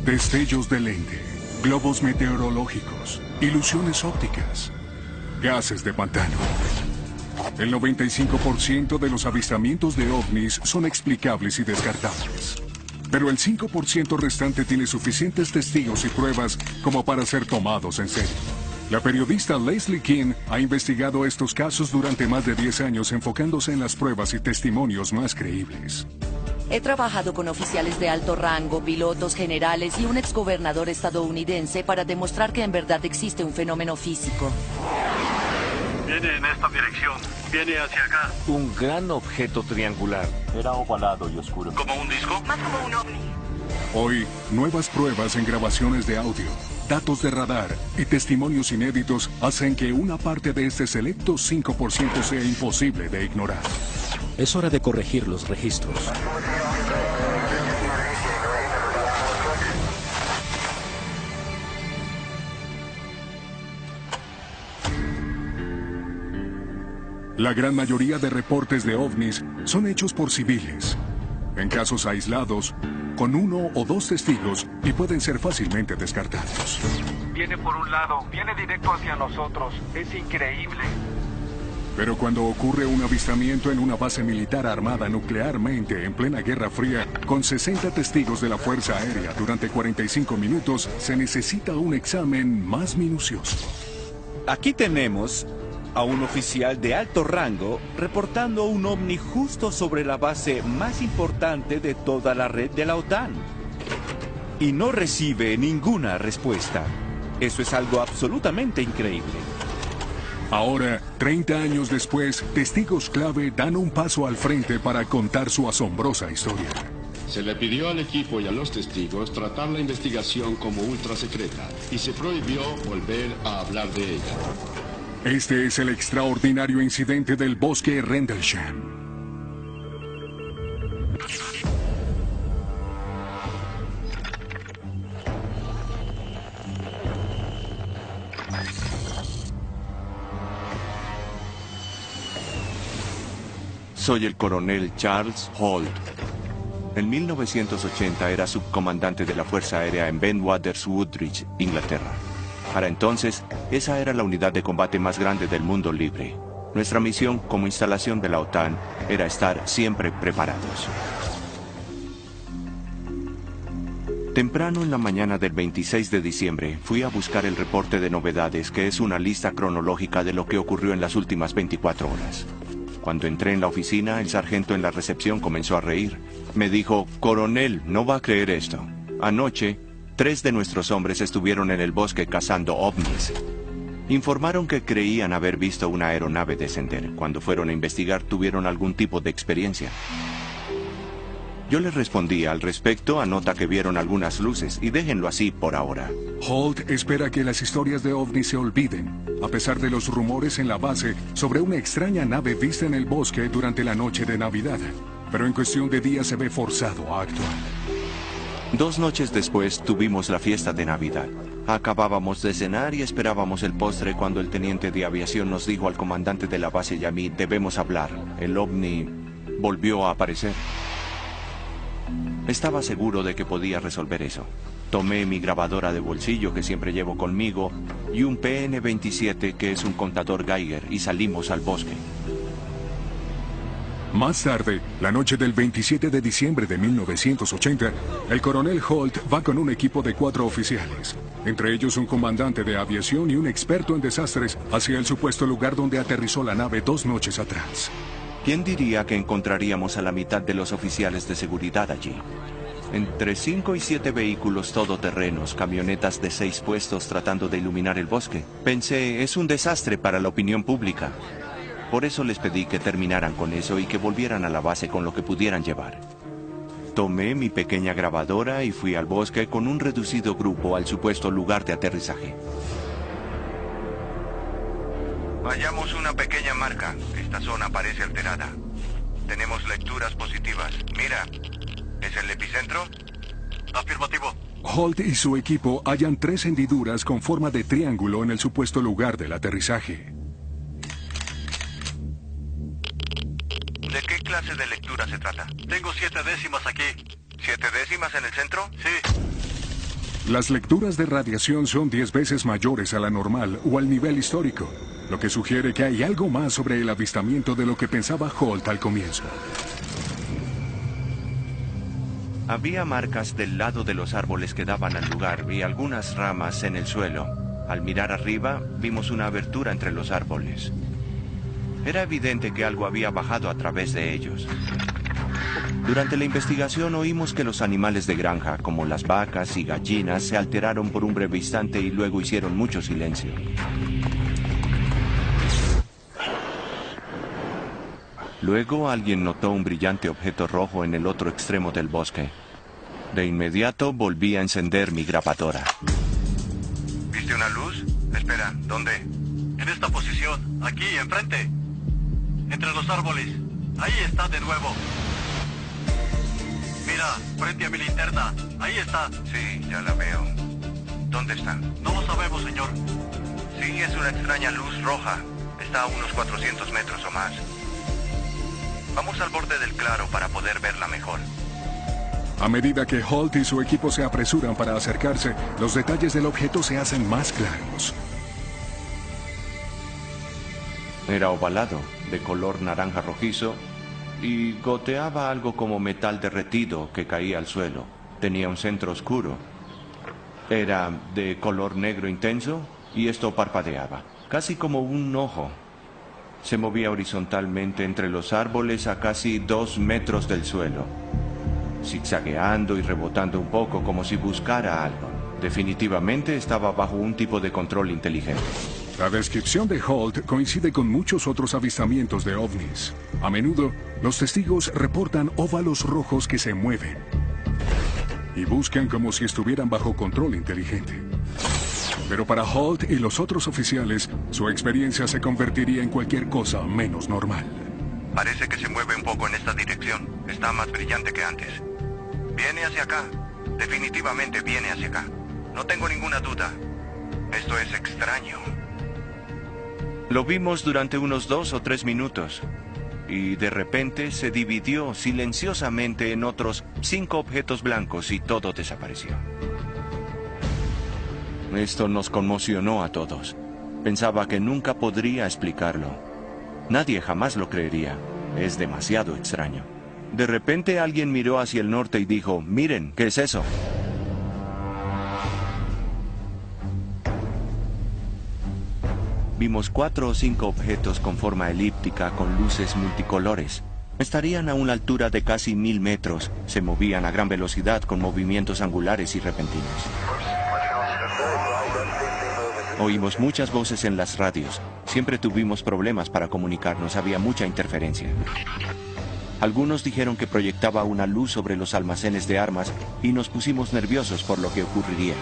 Destellos de lente, globos meteorológicos, ilusiones ópticas, gases de pantano. El 95% de los avistamientos de ovnis son explicables y descartables. Pero el 5% restante tiene suficientes testigos y pruebas como para ser tomados en serio. La periodista Leslie King ha investigado estos casos durante más de 10 años, enfocándose en las pruebas y testimonios más creíbles. He trabajado con oficiales de alto rango, pilotos, generales y un exgobernador estadounidense para demostrar que en verdad existe un fenómeno físico. Viene en esta dirección. Viene hacia acá. Un gran objeto triangular. Era ovalado y oscuro. ¿Como un disco? Más como un ovni. Hoy, nuevas pruebas en grabaciones de audio, datos de radar y testimonios inéditos hacen que una parte de este selecto 5% sea imposible de ignorar. Es hora de corregir los registros. La gran mayoría de reportes de ovnis son hechos por civiles, en casos aislados, con 1 o 2 testigos y pueden ser fácilmente descartados. Viene por un lado, viene directo hacia nosotros. Es increíble. Pero cuando ocurre un avistamiento en una base militar armada nuclearmente en plena Guerra Fría, con 60 testigos de la Fuerza Aérea durante 45 minutos, se necesita un examen más minucioso. Aquí tenemos a un oficial de alto rango reportando un ovni justo sobre la base más importante de toda la red de la OTAN. Y no recibe ninguna respuesta. Eso es algo absolutamente increíble. Ahora, 30 años después, testigos clave dan un paso al frente para contar su asombrosa historia. Se le pidió al equipo y a los testigos tratar la investigación como ultra secreta y se prohibió volver a hablar de ella. Este es el extraordinario incidente del bosque Rendlesham. Soy el coronel Charles Holt. En 1980 era subcomandante de la Fuerza Aérea en Bentwaters Woodridge, Inglaterra. Para entonces, esa era la unidad de combate más grande del mundo libre. Nuestra misión como instalación de la OTAN era estar siempre preparados. Temprano en la mañana del 26 de diciembre, fui a buscar el reporte de novedades, que es una lista cronológica de lo que ocurrió en las últimas 24 horas. Cuando entré en la oficina, el sargento en la recepción comenzó a reír. Me dijo: «Coronel, no va a creer esto. Anoche, 3 de nuestros hombres estuvieron en el bosque cazando ovnis. Informaron que creían haber visto una aeronave descender. Cuando fueron a investigar, tuvieron algún tipo de experiencia». Yo les respondí: «Al respecto, anota que vieron algunas luces y déjenlo así por ahora». Holt espera que las historias de ovnis se olviden, a pesar de los rumores en la base sobre una extraña nave vista en el bosque durante la noche de Navidad. Pero en cuestión de días se ve forzado a actuar. 2 noches después tuvimos la fiesta de Navidad. Acabábamos de cenar y esperábamos el postre cuando el teniente de aviación nos dijo al comandante de la base y a mí: «Debemos hablar. El ovni volvió a aparecer». Estaba seguro de que podía resolver eso. Tomé mi grabadora de bolsillo que siempre llevo conmigo y un PN-27, que es un contador Geiger, y salimos al bosque. Más tarde, la noche del 27 de diciembre de 1980, el coronel Holt va con un equipo de 4 oficiales, entre ellos un comandante de aviación y un experto en desastres, hacia el supuesto lugar donde aterrizó la nave 2 noches atrás. ¿Quién diría que encontraríamos a la mitad de los oficiales de seguridad allí? Entre 5 y 7 vehículos todoterrenos, camionetas de 6 puestos tratando de iluminar el bosque. Pensé, es un desastre para la opinión pública. Por eso les pedí que terminaran con eso y que volvieran a la base con lo que pudieran llevar. Tomé mi pequeña grabadora y fui al bosque con un reducido grupo al supuesto lugar de aterrizaje. Hallamos una pequeña marca. Esta zona parece alterada. Tenemos lecturas positivas. Mira, ¿es el epicentro? Afirmativo. Holt y su equipo hallan 3 hendiduras con forma de triángulo en el supuesto lugar del aterrizaje. ¿De qué clase de lectura se trata? Tengo 7 décimas aquí. ¿7 décimas en el centro? Sí. Las lecturas de radiación son 10 veces mayores a la normal o al nivel histórico, lo que sugiere que hay algo más sobre el avistamiento de lo que pensaba Holt al comienzo. Había marcas del lado de los árboles que daban al lugar y algunas ramas en el suelo. Al mirar arriba, vimos una abertura entre los árboles. Era evidente que algo había bajado a través de ellos. Durante la investigación oímos que los animales de granja, como las vacas y gallinas, se alteraron por un breve instante y luego hicieron mucho silencio. Luego alguien notó un brillante objeto rojo en el otro extremo del bosque. De inmediato volví a encender mi grabadora. ¿Viste una luz? Espera, ¿dónde? En esta posición, aquí, enfrente. Entre los árboles. Ahí está de nuevo. Mira, frente a mi linterna. Ahí está. Sí, ya la veo. ¿Dónde está? No lo sabemos, señor. Sí, es una extraña luz roja. Está a unos 400 metros o más. Vamos al borde del claro para poder verla mejor. A medida que Holt y su equipo se apresuran para acercarse, los detalles del objeto se hacen más claros. Era ovalado, de color naranja rojizo, y goteaba algo como metal derretido que caía al suelo. Tenía un centro oscuro. Era de color negro intenso y esto parpadeaba, casi como un ojo. Se movía horizontalmente entre los árboles a casi 2 metros del suelo, zigzagueando y rebotando un poco como si buscara algo. Definitivamente estaba bajo un tipo de control inteligente. La descripción de Holt coincide con muchos otros avistamientos de ovnis. A menudo, los testigos reportan óvalos rojos que se mueven y buscan como si estuvieran bajo control inteligente. Pero para Holt y los otros oficiales, su experiencia se convertiría en cualquier cosa menos normal. Parece que se mueve un poco en esta dirección. Está más brillante que antes. Viene hacia acá. Definitivamente viene hacia acá. No tengo ninguna duda. Esto es extraño. Lo vimos durante unos 2 o 3 minutos. Y de repente se dividió silenciosamente en otros 5 objetos blancos y todo desapareció. Esto nos conmocionó a todos. Pensaba que nunca podría explicarlo. Nadie jamás lo creería. Es demasiado extraño. De repente alguien miró hacia el norte y dijo, miren, ¿qué es eso? Vimos 4 o 5 objetos con forma elíptica con luces multicolores. Estarían a una altura de casi 1000 metros. Se movían a gran velocidad con movimientos angulares y repentinos. Oímos muchas voces en las radios. Siempre tuvimos problemas para comunicarnos, había mucha interferencia. Algunos dijeron que proyectaba una luz sobre los almacenes de armas y nos pusimos nerviosos por lo que ocurriría.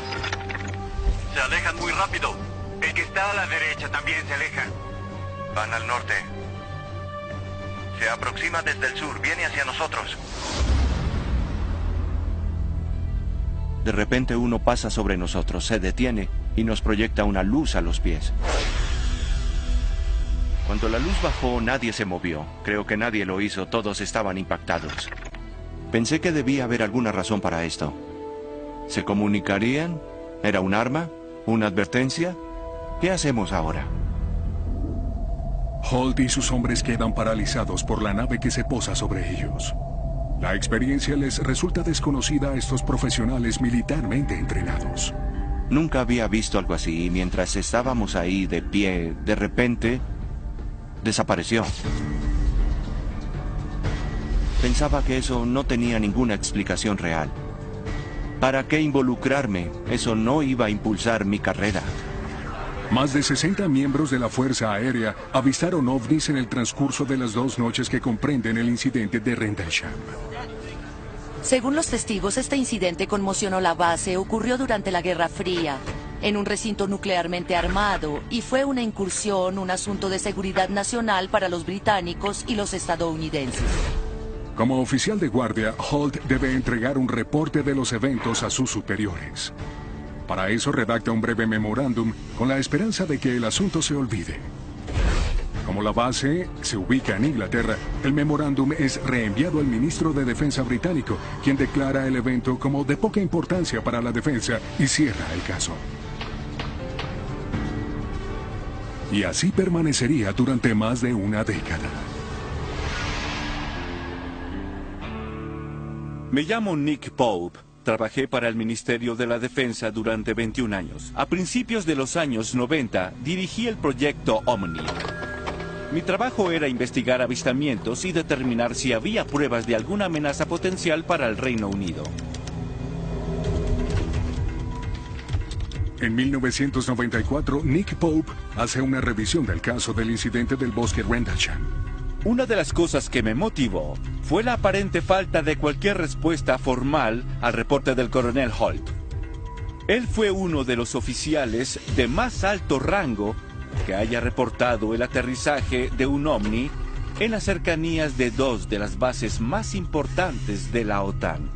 Se alejan muy rápido. El que está a la derecha también se aleja. Van al norte. Se aproxima desde el sur, viene hacia nosotros. De repente uno pasa sobre nosotros, se detiene y nos proyecta una luz a los pies. Cuando la luz bajó, nadie se movió. Creo que nadie lo hizo, todos estaban impactados. Pensé que debía haber alguna razón para esto. ¿Se comunicarían? ¿Era un arma? ¿Una advertencia? ¿Qué hacemos ahora? Holt y sus hombres quedan paralizados por la nave que se posa sobre ellos. La experiencia les resulta desconocida a estos profesionales militarmente entrenados. Nunca había visto algo así y mientras estábamos ahí de pie, de repente, desapareció. Pensaba que eso no tenía ninguna explicación real. ¿Para qué involucrarme? Eso no iba a impulsar mi carrera. Más de 60 miembros de la Fuerza Aérea avistaron ovnis en el transcurso de las 2 noches que comprenden el incidente de Rendlesham. Según los testigos, este incidente conmocionó la base, ocurrió durante la Guerra Fría, en un recinto nuclearmente armado, y fue una incursión, un asunto de seguridad nacional para los británicos y los estadounidenses. Como oficial de guardia, Holt debe entregar un reporte de los eventos a sus superiores. Para eso redacta un breve memorándum con la esperanza de que el asunto se olvide. Como Como la base se ubica en Inglaterra, el memorándum es reenviado al ministro de Defensa británico, quien declara el evento como de poca importancia para la defensa y cierra el caso. Y así permanecería durante más de una década. Me llamo Nick Pope. Trabajé para el Ministerio de la Defensa durante 21 años. A principios de los años 90, dirigí el proyecto Omni. Mi trabajo era investigar avistamientos y determinar si había pruebas de alguna amenaza potencial para el Reino Unido. En 1994, Nick Pope hace una revisión del caso del incidente del bosque Rendlesham. Una de las cosas que me motivó fue la aparente falta de cualquier respuesta formal al reporte del coronel Holt. Él fue uno de los oficiales de más alto rango que haya reportado el aterrizaje de un ovni en las cercanías de dos de las bases más importantes de la OTAN.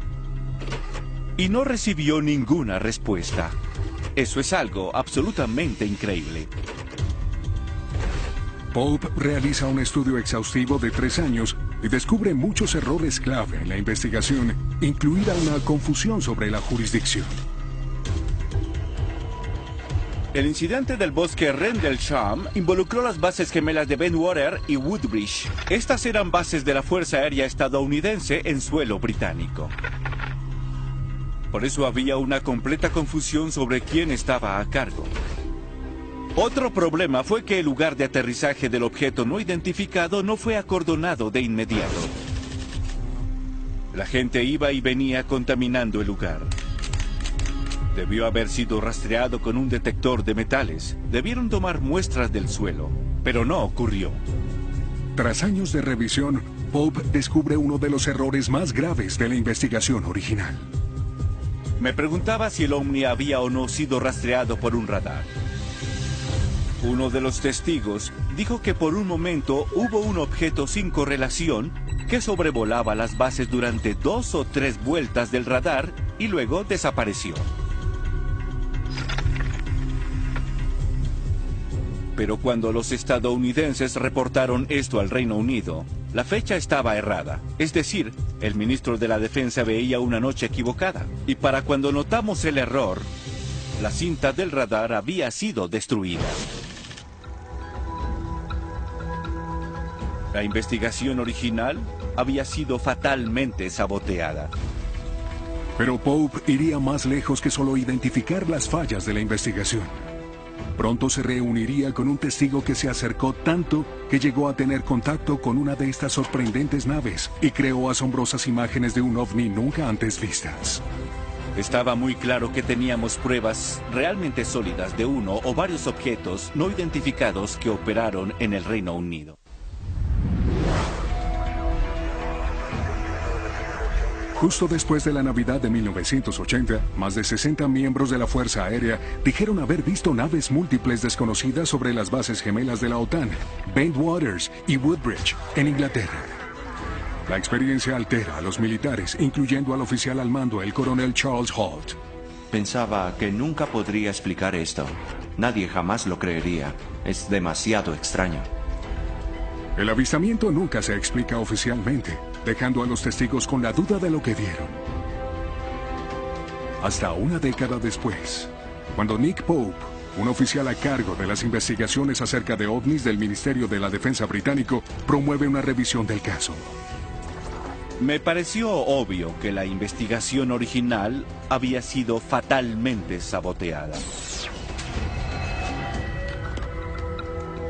Y no recibió ninguna respuesta. Eso es algo absolutamente increíble. Pope realiza un estudio exhaustivo de 3 años y descubre muchos errores clave en la investigación, incluida una confusión sobre la jurisdicción. El incidente del bosque Rendlesham involucró las bases gemelas de Bentwater y Woodbridge. Estas eran bases de la Fuerza Aérea estadounidense en suelo británico. Por eso había una completa confusión sobre quién estaba a cargo. Otro problema fue que el lugar de aterrizaje del objeto no identificado no fue acordonado de inmediato. La gente iba y venía contaminando el lugar. Debió haber sido rastreado con un detector de metales. Debieron tomar muestras del suelo, pero no ocurrió. Tras años de revisión, Pope descubre uno de los errores más graves de la investigación original. Me preguntaba si el ovni había o no sido rastreado por un radar. Uno de los testigos dijo que por un momento hubo un objeto sin correlación que sobrevolaba las bases durante 2 o 3 vueltas del radar y luego desapareció. Pero cuando los estadounidenses reportaron esto al Reino Unido, la fecha estaba errada. Es decir, el ministro de la Defensa veía una noche equivocada. Y para cuando notamos el error, la cinta del radar había sido destruida. La investigación original había sido fatalmente saboteada. Pero Pope iría más lejos que solo identificar las fallas de la investigación. Pronto se reuniría con un testigo que se acercó tanto que llegó a tener contacto con una de estas sorprendentes naves y creó asombrosas imágenes de un ovni nunca antes vistas. Estaba muy claro que teníamos pruebas realmente sólidas de uno o varios objetos no identificados que operaron en el Reino Unido. Justo después de la Navidad de 1980, más de 60 miembros de la Fuerza Aérea dijeron haber visto naves múltiples desconocidas sobre las bases gemelas de la OTAN, Bentwater y Woodbridge, en Inglaterra. La experiencia altera a los militares, incluyendo al oficial al mando, el coronel Charles Holt. Pensaba que nunca podría explicar esto. Nadie jamás lo creería. Es demasiado extraño. El avistamiento nunca se explica oficialmente, dejando a los testigos con la duda de lo que vieron. Hasta una década después, cuando Nick Pope, un oficial a cargo de las investigaciones acerca de ovnis del Ministerio de la Defensa británico, promueve una revisión del caso. Me pareció obvio que la investigación original había sido fatalmente saboteada.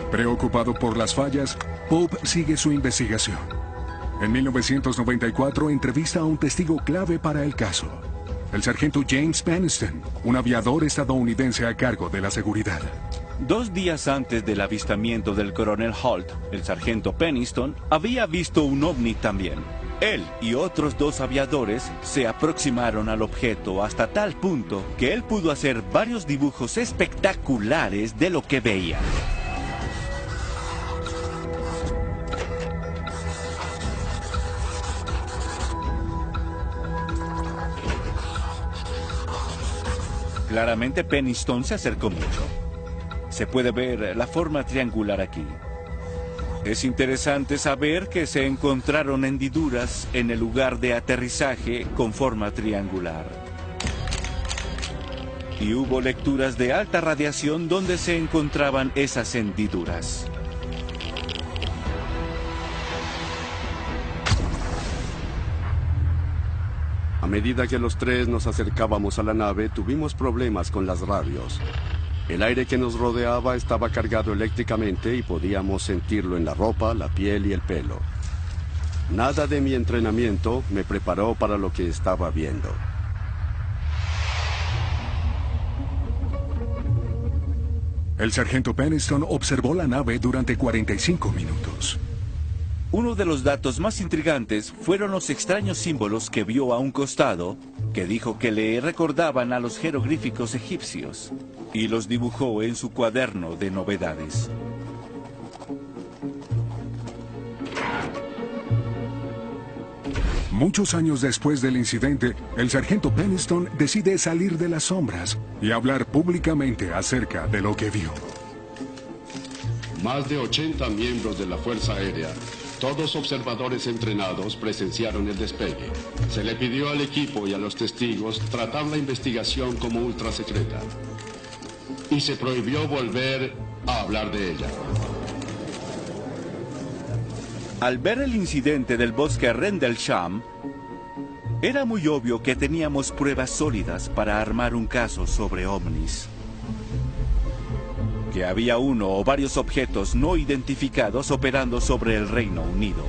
Preocupado por las fallas, Pope sigue su investigación. En 1994 entrevista a un testigo clave para el caso, el sargento James Peniston, un aviador estadounidense a cargo de la seguridad. 2 días antes del avistamiento del coronel Holt, el sargento Peniston había visto un ovni también. Él y otros 2 aviadores se aproximaron al objeto hasta tal punto que él pudo hacer varios dibujos espectaculares de lo que veía. Claramente Peniston se acercó mucho. Se puede ver la forma triangular aquí. Es interesante saber que se encontraron hendiduras en el lugar de aterrizaje con forma triangular. Y hubo lecturas de alta radiación donde se encontraban esas hendiduras. A medida que los tres nos acercábamos a la nave, tuvimos problemas con las radios. El aire que nos rodeaba estaba cargado eléctricamente y podíamos sentirlo en la ropa, la piel y el pelo. Nada de mi entrenamiento me preparó para lo que estaba viendo. El sargento Peniston observó la nave durante 45 minutos. Uno de los datos más intrigantes fueron los extraños símbolos que vio a un costado, que dijo que le recordaban a los jeroglíficos egipcios, y los dibujó en su cuaderno de novedades. Muchos años después del incidente, el sargento Peniston decide salir de las sombras y hablar públicamente acerca de lo que vio. Más de 80 miembros de la Fuerza Aérea, todos observadores entrenados, presenciaron el despegue. Se le pidió al equipo y a los testigos tratar la investigación como ultra secreta. Y se prohibió volver a hablar de ella. Al ver el incidente del bosque Rendlesham, era muy obvio que teníamos pruebas sólidas para armar un caso sobre ovnis. Que había uno o varios objetos no identificados operando sobre el Reino Unido.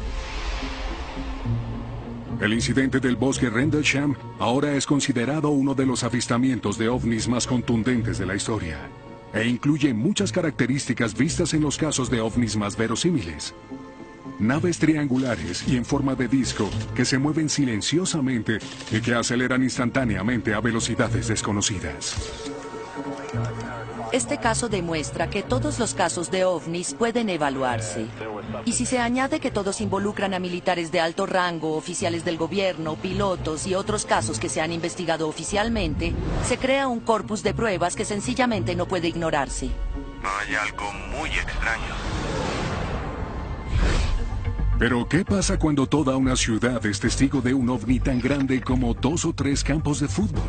El incidente del bosque Rendlesham ahora es considerado uno de los avistamientos de ovnis más contundentes de la historia, e incluye muchas características vistas en los casos de ovnis más verosímiles. Naves triangulares y en forma de disco que se mueven silenciosamente y que aceleran instantáneamente a velocidades desconocidas. Este caso demuestra que todos los casos de ovnis pueden evaluarse. Y si se añade que todos involucran a militares de alto rango, oficiales del gobierno, pilotos y otros casos que se han investigado oficialmente, se crea un corpus de pruebas que sencillamente no puede ignorarse. Hay algo muy extraño. Pero, ¿qué pasa cuando toda una ciudad es testigo de un ovni tan grande como 2 o 3 campos de fútbol?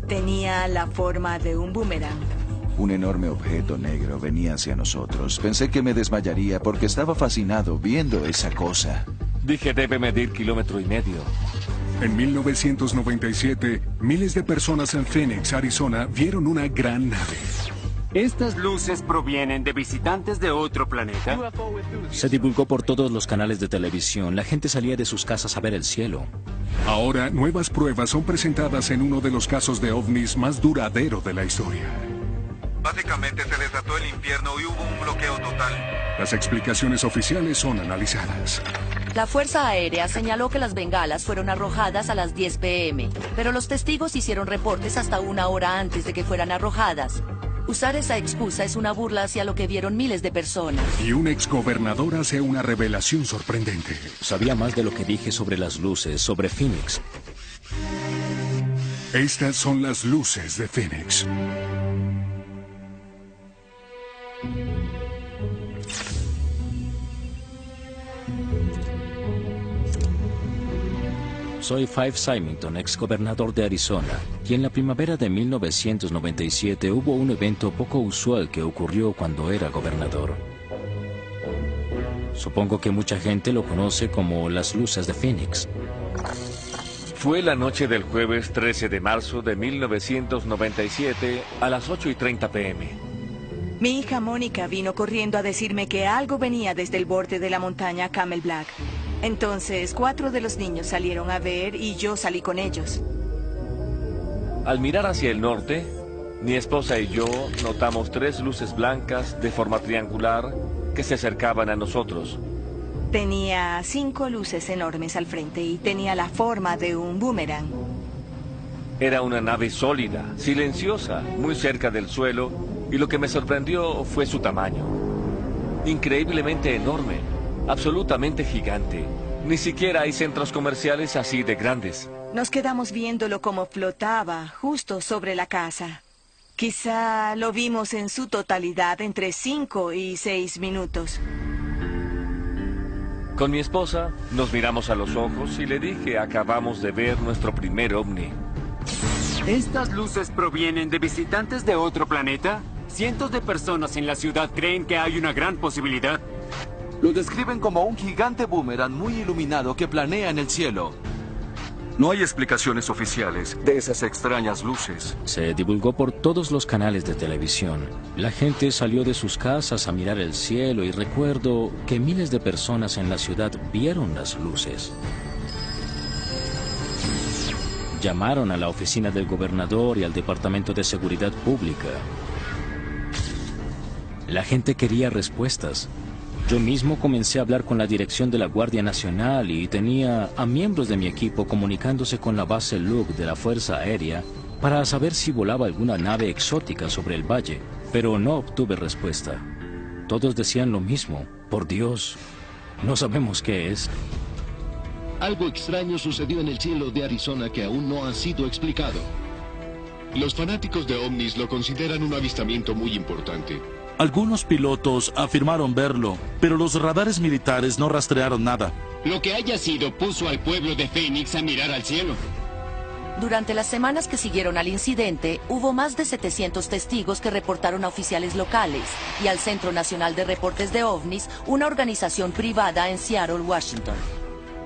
Tenía la forma de un boomerang. Un enorme objeto negro venía hacia nosotros. Pensé que me desmayaría porque estaba fascinado viendo esa cosa. Dije, debe medir 1,5 kilómetros. En 1997, miles de personas en Phoenix, Arizona, vieron una gran nave. ¿Estas luces provienen de visitantes de otro planeta? Se divulgó por todos los canales de televisión. La gente salía de sus casas a ver el cielo. Ahora, nuevas pruebas son presentadas en uno de los casos de ovnis más duradero de la historia. Básicamente se desató el infierno y hubo un bloqueo total. Las explicaciones oficiales son analizadas. La Fuerza Aérea señaló que las bengalas fueron arrojadas a las 10 p.m., pero los testigos hicieron reportes hasta 1 hora antes de que fueran arrojadas. Usar esa excusa es una burla hacia lo que vieron miles de personas. Y un exgobernador hace una revelación sorprendente. Sabía más de lo que dije sobre las luces, sobre Phoenix. Estas son las luces de Phoenix. Soy Fife Symington, exgobernador de Arizona, y en la primavera de 1997 hubo un evento poco usual que ocurrió cuando era gobernador. Supongo que mucha gente lo conoce como las luces de Phoenix. Fue la noche del jueves 13 de marzo de 1997 a las 8:30 p.m. Mi hija Mónica vino corriendo a decirme que algo venía desde el borde de la montaña Camel Black. Entonces, 4 de los niños salieron a ver y yo salí con ellos. Al mirar hacia el norte, mi esposa y yo notamos 3 luces blancas de forma triangular que se acercaban a nosotros. Tenía 5 luces enormes al frente y tenía la forma de un boomerang. Era una nave sólida, silenciosa, muy cerca del suelo, y lo que me sorprendió fue su tamaño. Increíblemente enorme, absolutamente gigante. Ni siquiera hay centros comerciales así de grandes. Nos quedamos viéndolo como flotaba justo sobre la casa. Quizá lo vimos en su totalidad entre 5 y 6 minutos. Con mi esposa nos miramos a los ojos y le dije, acabamos de ver nuestro primer ovni. ¿Estas luces provienen de visitantes de otro planeta? Cientos de personas en la ciudad creen que hay una gran posibilidad. Lo describen como un gigante boomerang muy iluminado que planea en el cielo. No hay explicaciones oficiales de esas extrañas luces. Se divulgó por todos los canales de televisión. La gente salió de sus casas a mirar el cielo y recuerdo que miles de personas en la ciudad vieron las luces. Llamaron a la oficina del gobernador y al Departamento de Seguridad Pública. La gente quería respuestas. Yo mismo comencé a hablar con la dirección de la Guardia Nacional y tenía a miembros de mi equipo comunicándose con la base Luke de la Fuerza Aérea para saber si volaba alguna nave exótica sobre el valle, pero no obtuve respuesta. Todos decían lo mismo. Por Dios, no sabemos qué es. Algo extraño sucedió en el cielo de Arizona que aún no ha sido explicado. Los fanáticos de ovnis lo consideran un avistamiento muy importante. Algunos pilotos afirmaron verlo, pero los radares militares no rastrearon nada. Lo que haya sido puso al pueblo de Phoenix a mirar al cielo. Durante las semanas que siguieron al incidente, hubo más de 700 testigos que reportaron a oficiales locales y al Centro Nacional de Reportes de OVNIs, una organización privada en Seattle, Washington.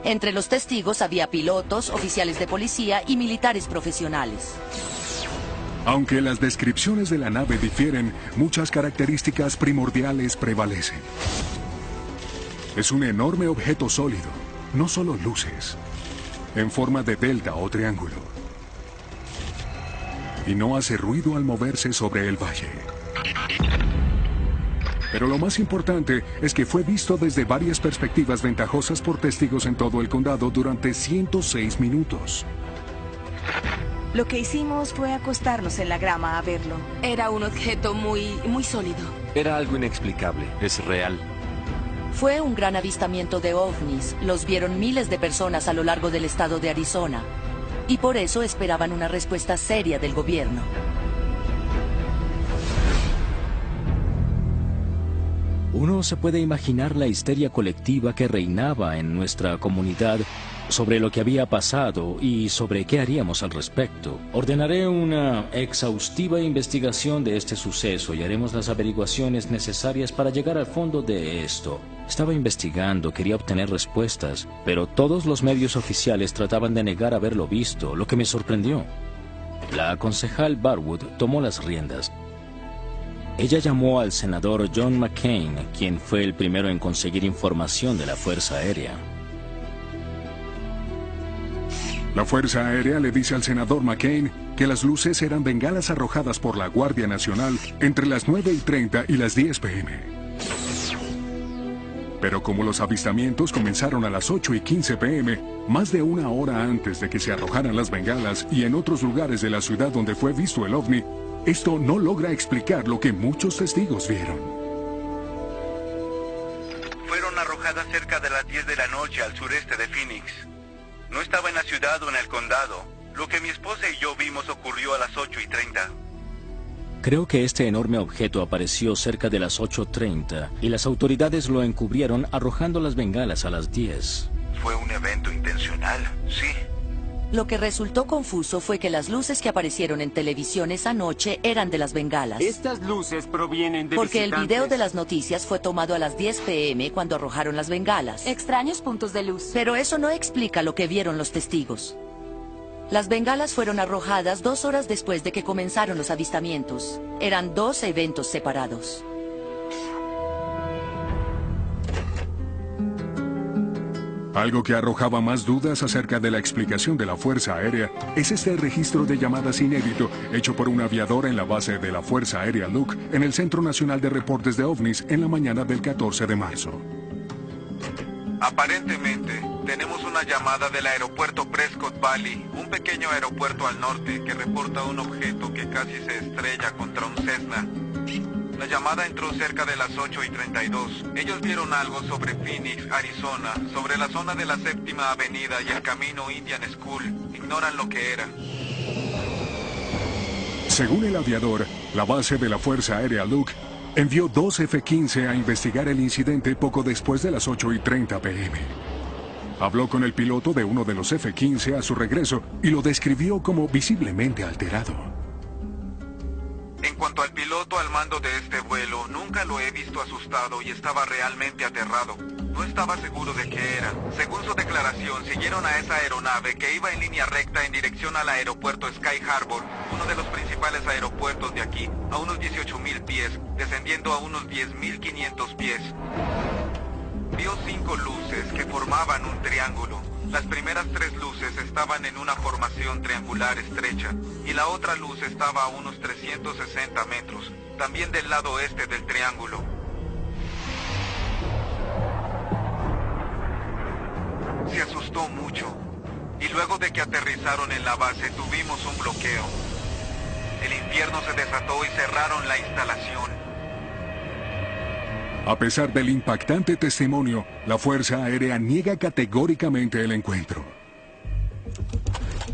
Entre los testigos había pilotos, oficiales de policía y militares profesionales. Aunque las descripciones de la nave difieren, muchas características primordiales prevalecen. Es un enorme objeto sólido, no solo luces, en forma de delta o triángulo. Y no hace ruido al moverse sobre el valle. Pero lo más importante es que fue visto desde varias perspectivas ventajosas por testigos en todo el condado durante 106 minutos. Lo que hicimos fue acostarnos en la grama a verlo. Era un objeto muy sólido. Era algo inexplicable. Es real. Fue un gran avistamiento de ovnis. Los vieron miles de personas a lo largo del estado de Arizona. Y por eso esperaban una respuesta seria del gobierno. Uno se puede imaginar la histeria colectiva que reinaba en nuestra comunidad sobre lo que había pasado y sobre qué haríamos al respecto. Ordenaré una exhaustiva investigación de este suceso y haremos las averiguaciones necesarias para llegar al fondo de esto. Estaba investigando, quería obtener respuestas, pero todos los medios oficiales trataban de negar haberlo visto, lo que me sorprendió. La concejal Barwood tomó las riendas. Ella llamó al senador John McCain, quien fue el primero en conseguir información de la Fuerza Aérea. La Fuerza Aérea le dice al senador McCain que las luces eran bengalas arrojadas por la Guardia Nacional entre las 9:30 y las 10 p.m. Pero como los avistamientos comenzaron a las 8:15 p.m., más de una hora antes de que se arrojaran las bengalas y en otros lugares de la ciudad donde fue visto el ovni, esto no logra explicar lo que muchos testigos vieron. Fueron arrojadas cerca de las 10 de la noche al sureste de Phoenix. No estaba en la ciudad o en el condado. Lo que mi esposa y yo vimos ocurrió a las 8:30. Creo que este enorme objeto apareció cerca de las 8:30 y las autoridades lo encubrieron arrojando las bengalas a las 10. Fue un evento intencional, sí. Lo que resultó confuso fue que las luces que aparecieron en televisión esa noche eran de las bengalas. Estas luces provienen de Porque visitantes. el video de las noticias fue tomado a las 10 p.m. cuando arrojaron las bengalas. Extraños puntos de luz. Pero eso no explica lo que vieron los testigos. Las bengalas fueron arrojadas 2 horas después de que comenzaron los avistamientos. Eran 2 eventos separados. Algo que arrojaba más dudas acerca de la explicación de la Fuerza Aérea es este registro de llamadas inédito hecho por un aviador en la base de la Fuerza Aérea Luke en el Centro Nacional de Reportes de OVNIs en la mañana del 14 de marzo. Aparentemente, tenemos una llamada del aeropuerto Prescott Valley, un pequeño aeropuerto al norte que reporta un objeto que casi se estrella contra un Cessna. La llamada entró cerca de las 8:32. Ellos vieron algo sobre Phoenix, Arizona, sobre la zona de la 7ª Avenida y el camino Indian School. Ignoran lo que era. Según el aviador, la base de la Fuerza Aérea Luke envió 2 F-15 a investigar el incidente poco después de las 8:30 p.m. Habló con el piloto de uno de los F-15 a su regreso y lo describió como visiblemente alterado. En cuanto al piloto al mando de este vuelo, nunca lo he visto asustado y estaba realmente aterrado. No estaba seguro de qué era. Según su declaración, siguieron a esa aeronave que iba en línea recta en dirección al aeropuerto Sky Harbor, uno de los principales aeropuertos de aquí, a unos 18.000 pies, descendiendo a unos 10.500 pies. Vio 5 luces que formaban un triángulo. Las primeras 3 luces estaban en una formación triangular estrecha y la otra luz estaba a unos 360 metros, también del lado este del triángulo. Se asustó mucho y luego de que aterrizaron en la base tuvimos un bloqueo. El infierno se desató y cerraron la instalación. A pesar del impactante testimonio, la Fuerza Aérea niega categóricamente el encuentro.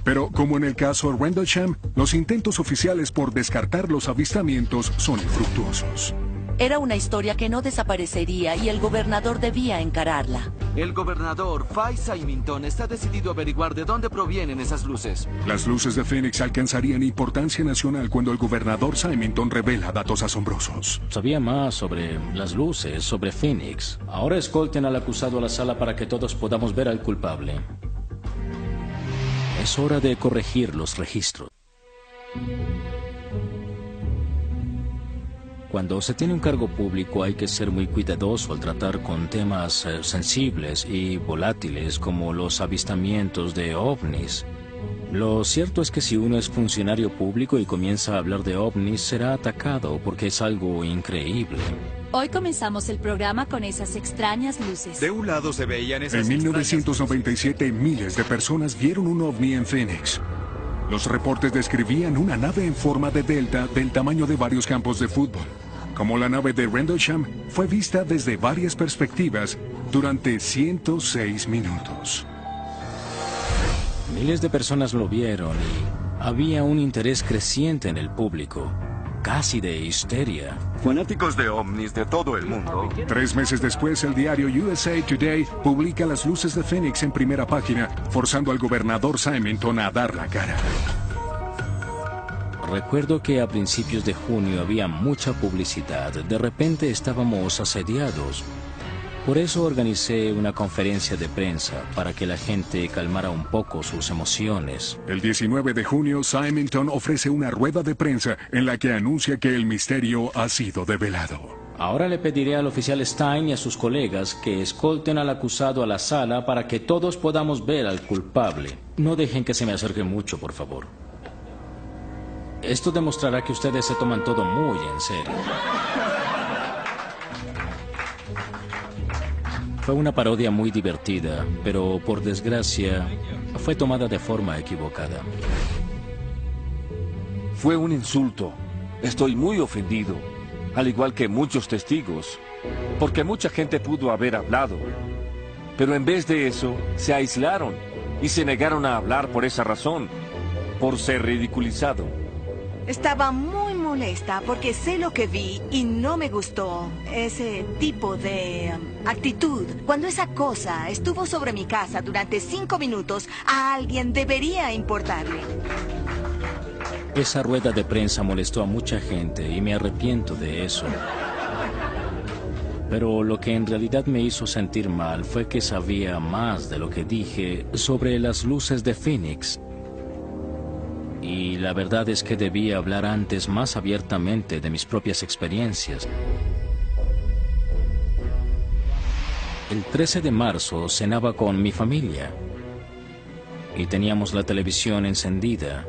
Pero, como en el caso Rendlesham, los intentos oficiales por descartar los avistamientos son infructuosos. Era una historia que no desaparecería y el gobernador debía encararla. El gobernador Fay Symington está decidido a averiguar de dónde provienen esas luces. Las luces de Phoenix alcanzarían importancia nacional cuando el gobernador Symington revela datos asombrosos. Sabía más sobre las luces, sobre Phoenix. Ahora escolten al acusado a la sala para que todos podamos ver al culpable. Es hora de corregir los registros. Cuando se tiene un cargo público hay que ser muy cuidadoso al tratar con temas sensibles y volátiles como los avistamientos de ovnis. Lo cierto es que si uno es funcionario público y comienza a hablar de ovnis, será atacado porque es algo increíble. Hoy comenzamos el programa con esas extrañas luces. De un lado se veían esas En 1997, miles de personas vieron un ovni en Phoenix. Los reportes describían una nave en forma de delta del tamaño de varios campos de fútbol. Como la nave de Rendlesham, fue vista desde varias perspectivas durante 106 minutos. Miles de personas lo vieron y había un interés creciente en el público, casi de histeria. Fanáticos de ovnis de todo el mundo. 3 meses después, el diario USA Today publica las luces de Phoenix en primera página, forzando al gobernador Symington a dar la cara. Recuerdo que a principios de junio había mucha publicidad. De repente estábamos asediados. Por eso organicé una conferencia de prensa para que la gente calmara un poco sus emociones. El 19 de junio, Symington ofrece una rueda de prensa en la que anuncia que el misterio ha sido develado. Ahora le pediré al oficial Stein y a sus colegas que escolten al acusado a la sala para que todos podamos ver al culpable. No dejen que se me acerque mucho, por favor. Esto demostrará que ustedes se toman todo muy en serio. Fue una parodia muy divertida, pero por desgracia fue tomada de forma equivocada. Fue un insulto. Estoy muy ofendido, al igual que muchos testigos, porque mucha gente pudo haber hablado. Pero en vez de eso, se aislaron y se negaron a hablar por esa razón, por ser ridiculizado. Estaba muy molesta porque sé lo que vi y no me gustó ese tipo de actitud. Cuando esa cosa estuvo sobre mi casa durante 5 minutos, a alguien debería importarle. Esa rueda de prensa molestó a mucha gente y me arrepiento de eso. Pero lo que en realidad me hizo sentir mal fue que sabía más de lo que dije sobre las luces de Phoenix. Y la verdad es que debía hablar antes más abiertamente de mis propias experiencias. El 13 de marzo cenaba con mi familia y teníamos la televisión encendida.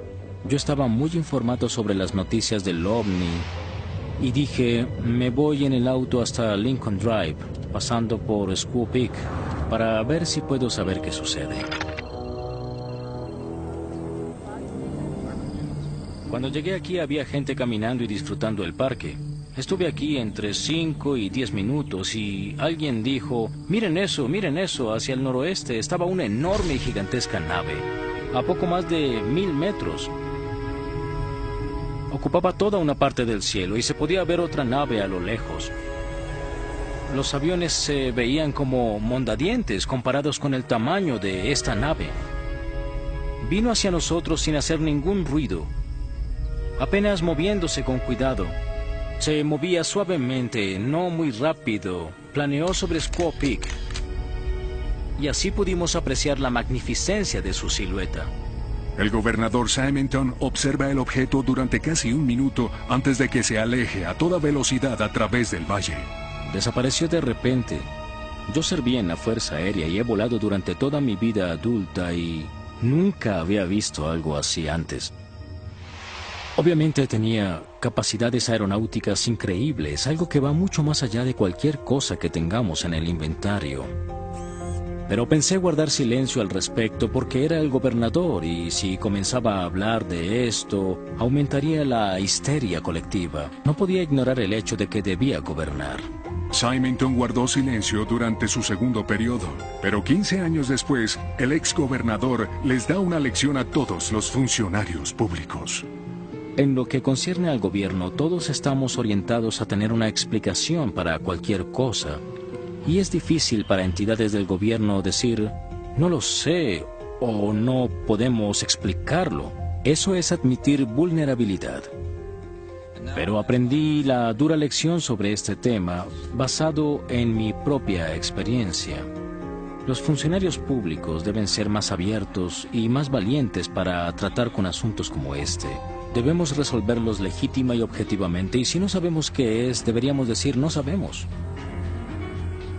Yo estaba muy informado sobre las noticias del ovni y dije, me voy en el auto hasta Lincoln Drive, pasando por Squaw Peak, para ver si puedo saber qué sucede. Cuando llegué aquí había gente caminando y disfrutando el parque. Estuve aquí entre 5 y 10 minutos y alguien dijo, miren eso, hacia el noroeste estaba una enorme y gigantesca nave, a poco más de 1000 metros. Ocupaba toda una parte del cielo y se podía ver otra nave a lo lejos. Los aviones se veían como mondadientes comparados con el tamaño de esta nave. Vino hacia nosotros sin hacer ningún ruido, apenas moviéndose con cuidado. Se movía suavemente, no muy rápido. Planeó sobre Squaw Peak. Y así pudimos apreciar la magnificencia de su silueta. El gobernador Simonton observa el objeto durante casi un minuto antes de que se aleje a toda velocidad a través del valle. Desapareció de repente. Yo serví en la Fuerza Aérea y he volado durante toda mi vida adulta y nunca había visto algo así antes. Obviamente tenía capacidades aeronáuticas increíbles, algo que va mucho más allá de cualquier cosa que tengamos en el inventario. Pero pensé guardar silencio al respecto porque era el gobernador y si comenzaba a hablar de esto, aumentaría la histeria colectiva. No podía ignorar el hecho de que debía gobernar. Simonton guardó silencio durante su segundo periodo, pero 15 años después, el exgobernador les da una lección a todos los funcionarios públicos. En lo que concierne al gobierno, todos estamos orientados a tener una explicación para cualquier cosa. Y es difícil para entidades del gobierno decir, no lo sé, o no podemos explicarlo. Eso es admitir vulnerabilidad. Pero aprendí la dura lección sobre este tema basado en mi propia experiencia. Los funcionarios públicos deben ser más abiertos y más valientes para tratar con asuntos como este. Debemos resolverlos legítima y objetivamente, y si no sabemos qué es, deberíamos decir no sabemos.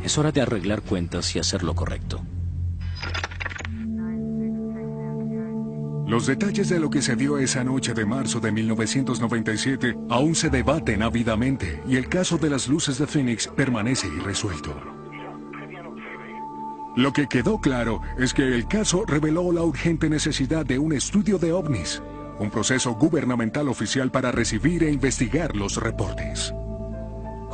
Es hora de arreglar cuentas y hacer lo correcto. Los detalles de lo que se dio esa noche de marzo de 1997 aún se debaten ávidamente y el caso de las luces de Phoenix permanece irresuelto. Lo que quedó claro es que el caso reveló la urgente necesidad de un estudio de ovnis, un proceso gubernamental oficial para recibir e investigar los reportes.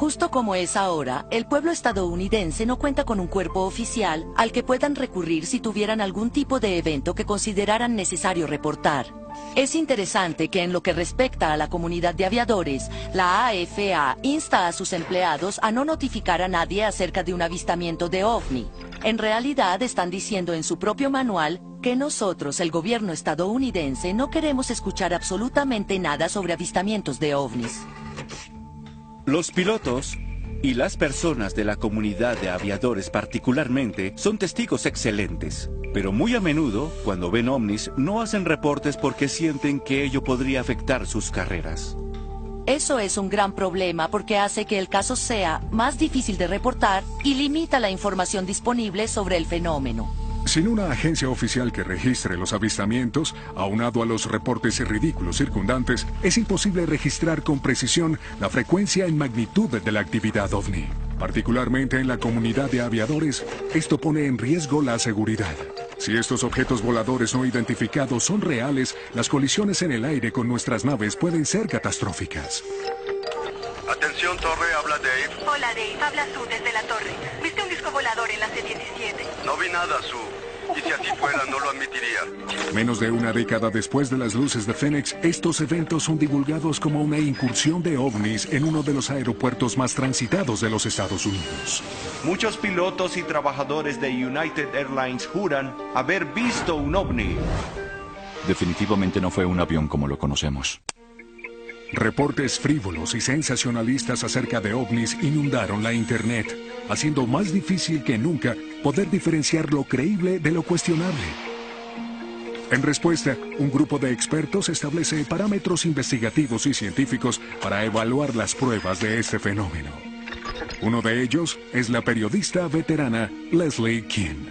Justo como es ahora, el pueblo estadounidense no cuenta con un cuerpo oficial al que puedan recurrir si tuvieran algún tipo de evento que consideraran necesario reportar. Es interesante que en lo que respecta a la comunidad de aviadores, la AFA insta a sus empleados a no notificar a nadie acerca de un avistamiento de ovni. En realidad están diciendo en su propio manual que nosotros, el gobierno estadounidense, no queremos escuchar absolutamente nada sobre avistamientos de ovnis. Los pilotos y las personas de la comunidad de aviadores particularmente son testigos excelentes, pero muy a menudo, cuando ven ovnis, no hacen reportes porque sienten que ello podría afectar sus carreras. Eso es un gran problema porque hace que el caso sea más difícil de reportar y limita la información disponible sobre el fenómeno. Sin una agencia oficial que registre los avistamientos, aunado a los reportes ridículos circundantes, es imposible registrar con precisión la frecuencia y magnitud de la actividad ovni. Particularmente en la comunidad de aviadores, esto pone en riesgo la seguridad. Si estos objetos voladores no identificados son reales, las colisiones en el aire con nuestras naves pueden ser catastróficas. Atención, torre, habla Dave. Hola, Dave. Habla Sue desde la torre. ¿Viste un disco volador en la C-17? No vi nada, Sue. Y si así fuera, no lo admitiría. Menos de una década después de las luces de Phoenix, estos eventos son divulgados como una incursión de ovnis en uno de los aeropuertos más transitados de los Estados Unidos. Muchos pilotos y trabajadores de United Airlines juran haber visto un ovni. Definitivamente no fue un avión como lo conocemos. Reportes frívolos y sensacionalistas acerca de ovnis inundaron la Internet, haciendo más difícil que nunca poder diferenciar lo creíble de lo cuestionable. En respuesta, un grupo de expertos establece parámetros investigativos y científicos para evaluar las pruebas de este fenómeno. Uno de ellos es la periodista veterana Leslie Kean.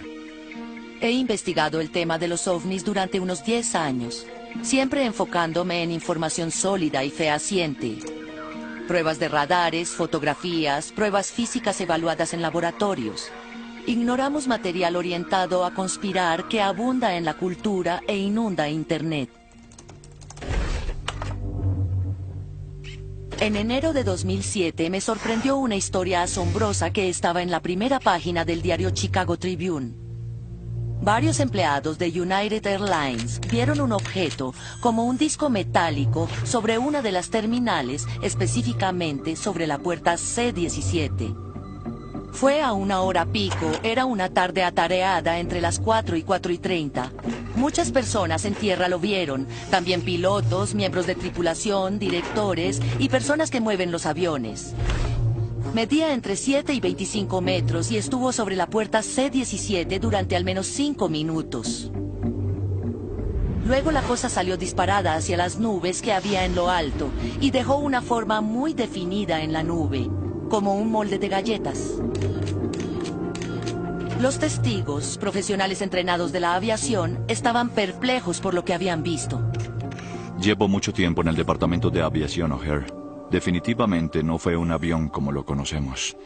He investigado el tema de los ovnis durante unos 10 años. Siempre enfocándome en información sólida y fehaciente. Pruebas de radares, fotografías, pruebas físicas evaluadas en laboratorios. Ignoramos material orientado a conspirar que abunda en la cultura e inunda Internet. En enero de 2007 me sorprendió una historia asombrosa que estaba en la primera página del diario Chicago Tribune. Varios empleados de United Airlines vieron un objeto como un disco metálico sobre una de las terminales, específicamente sobre la puerta C-17. Fue a una hora pico, era una tarde atareada entre las 4 y 4:30. Muchas personas en tierra lo vieron, también pilotos, miembros de tripulación, directores y personas que mueven los aviones. Medía entre 7 y 25 metros y estuvo sobre la puerta C-17 durante al menos 5 minutos. Luego la cosa salió disparada hacia las nubes que había en lo alto y dejó una forma muy definida en la nube, como un molde de galletas. Los testigos, profesionales entrenados de la aviación, estaban perplejos por lo que habían visto. Llevo mucho tiempo en el departamento de aviación, O'Hare. Definitivamente no fue un avión como lo conocemos.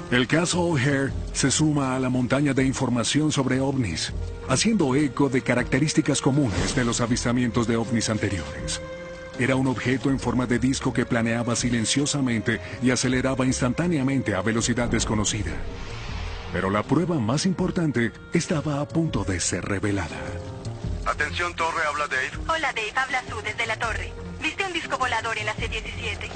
El caso O'Hare se suma a la montaña de información sobre ovnis, haciendo eco de características comunes de los avistamientos de ovnis anteriores. Era un objeto en forma de disco que planeaba silenciosamente y aceleraba instantáneamente a velocidad desconocida. Pero la prueba más importante estaba a punto de ser revelada. Atención, torre, habla Dave. Hola, Dave, habla Sue desde la torre. ¿Viste un disco volador en la C-17?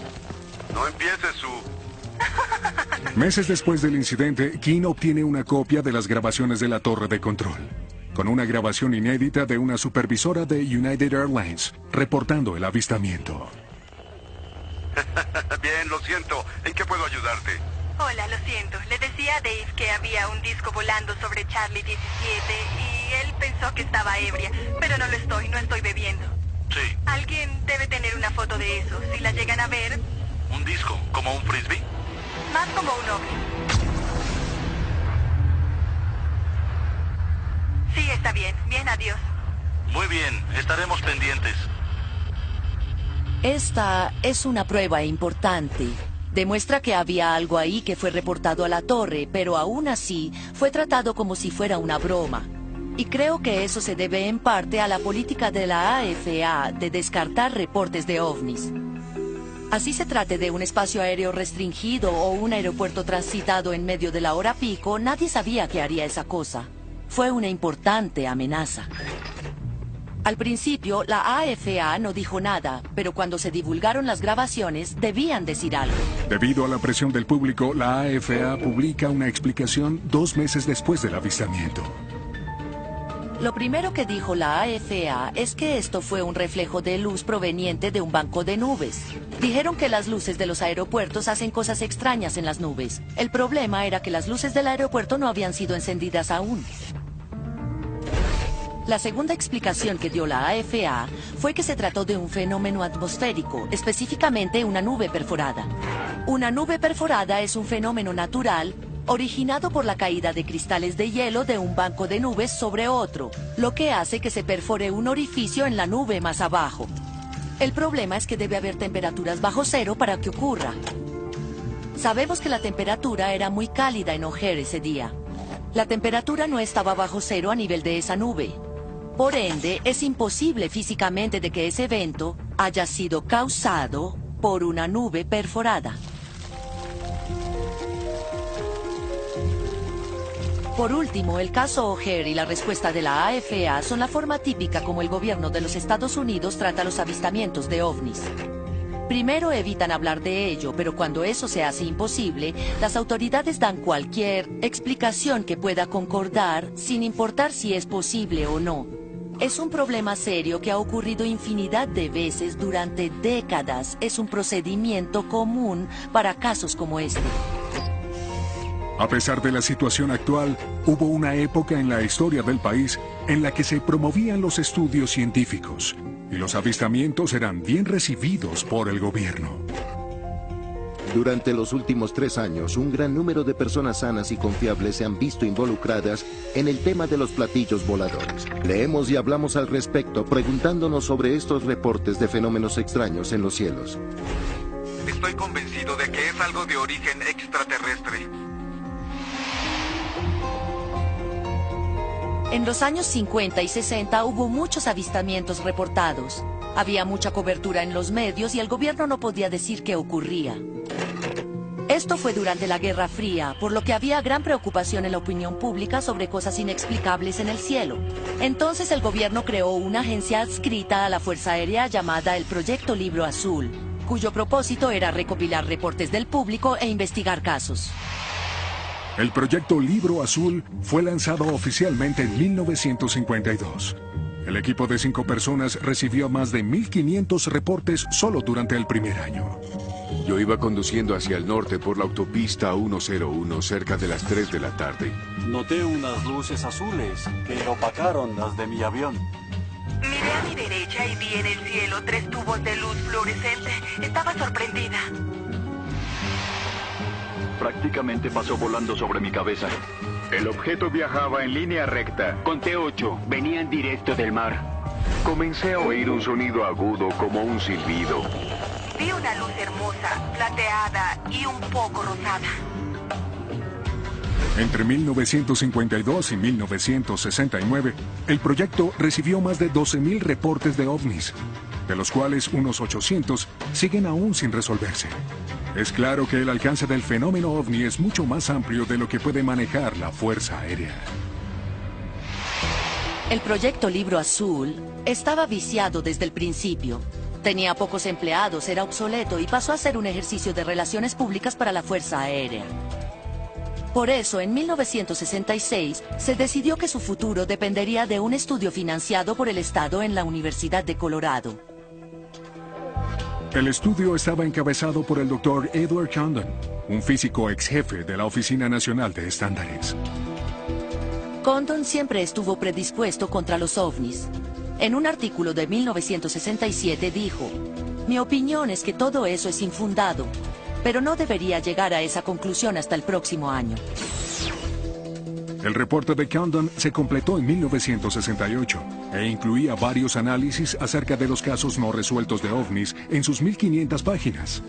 No empieces, Sue. Meses después del incidente, King obtiene una copia de las grabaciones de la torre de control, con una grabación inédita de una supervisora de United Airlines, reportando el avistamiento. Bien, lo siento. ¿En qué puedo ayudarte? Hola, lo siento. Le decía a Dave que había un disco volando sobre Charlie 17 y él pensó que estaba ebria, pero no lo estoy, no estoy bebiendo. Sí. Alguien debe tener una foto de eso. Si la llegan a ver... ¿Un disco? ¿Como un frisbee? Más como un ovni. Sí, está bien. Bien, adiós. Muy bien, estaremos pendientes. Esta es una prueba importante. Demuestra que había algo ahí que fue reportado a la torre, pero aún así fue tratado como si fuera una broma. Y creo que eso se debe en parte a la política de la AFA de descartar reportes de ovnis. Así se trate de un espacio aéreo restringido o un aeropuerto transitado en medio de la hora pico, nadie sabía que haría esa cosa. Fue una importante amenaza. Al principio, la AFA no dijo nada, pero cuando se divulgaron las grabaciones, debían decir algo. Debido a la presión del público, la AFA publica una explicación 2 meses después del avistamiento. Lo primero que dijo la AFA es que esto fue un reflejo de luz proveniente de un banco de nubes. Dijeron que las luces de los aeropuertos hacen cosas extrañas en las nubes. El problema era que las luces del aeropuerto no habían sido encendidas aún. La segunda explicación que dio la AFA fue que se trató de un fenómeno atmosférico, específicamente una nube perforada. Una nube perforada es un fenómeno natural originado por la caída de cristales de hielo de un banco de nubes sobre otro, lo que hace que se perfore un orificio en la nube más abajo. El problema es que debe haber temperaturas bajo cero para que ocurra. Sabemos que la temperatura era muy cálida en O'Hare ese día. La temperatura no estaba bajo cero a nivel de esa nube. Por ende, es imposible físicamente de que ese evento haya sido causado por una nube perforada. Por último, el caso O'Hare y la respuesta de la AFA son la forma típica como el gobierno de los Estados Unidos trata los avistamientos de ovnis. Primero evitan hablar de ello, pero cuando eso se hace imposible, las autoridades dan cualquier explicación que pueda concordar, sin importar si es posible o no. Es un problema serio que ha ocurrido infinidad de veces durante décadas. Es un procedimiento común para casos como este. A pesar de la situación actual, hubo una época en la historia del país en la que se promovían los estudios científicos y los avistamientos eran bien recibidos por el gobierno. Durante los últimos 3 años, un gran número de personas sanas y confiables se han visto involucradas en el tema de los platillos voladores. Leemos y hablamos al respecto, preguntándonos sobre estos reportes de fenómenos extraños en los cielos. Estoy convencido de que es algo de origen extraterrestre. En los años 50 y 60 hubo muchos avistamientos reportados. Había mucha cobertura en los medios y el gobierno no podía decir qué ocurría. Esto fue durante la Guerra Fría, por lo que había gran preocupación en la opinión pública sobre cosas inexplicables en el cielo. Entonces el gobierno creó una agencia adscrita a la Fuerza Aérea llamada el Proyecto Libro Azul, cuyo propósito era recopilar reportes del público e investigar casos. El proyecto Libro Azul fue lanzado oficialmente en 1952. El equipo de 5 personas recibió más de 1.500 reportes solo durante el primer año. Yo iba conduciendo hacia el norte por la autopista 101 cerca de las 3 de la tarde. Noté unas luces azules que opacaron las de mi avión. Miré a mi derecha y vi en el cielo 3 tubos de luz fluorescente. Estaba sorprendida. Prácticamente pasó volando sobre mi cabeza. El objeto viajaba en línea recta. Conté 8. Venían directo del mar. Comencé a oír un sonido agudo como un silbido. Vi una luz hermosa, plateada y un poco rosada. Entre 1952 y 1969, el proyecto recibió más de 12.000 reportes de ovnis, de los cuales unos 800 siguen aún sin resolverse. Es claro que el alcance del fenómeno ovni es mucho más amplio de lo que puede manejar la Fuerza Aérea. El proyecto Libro Azul estaba viciado desde el principio. Tenía pocos empleados, era obsoleto y pasó a ser un ejercicio de relaciones públicas para la Fuerza Aérea. Por eso, en 1966, se decidió que su futuro dependería de un estudio financiado por el Estado en la Universidad de Colorado. El estudio estaba encabezado por el Dr. Edward Condon, un físico ex jefe de la Oficina Nacional de Estándares. Condon siempre estuvo predispuesto contra los ovnis. En un artículo de 1967 dijo: "Mi opinión es que todo eso es infundado, pero no debería llegar a esa conclusión hasta el próximo año". El reporte de Condon se completó en 1968 e incluía varios análisis acerca de los casos no resueltos de ovnis en sus 1.500 páginas.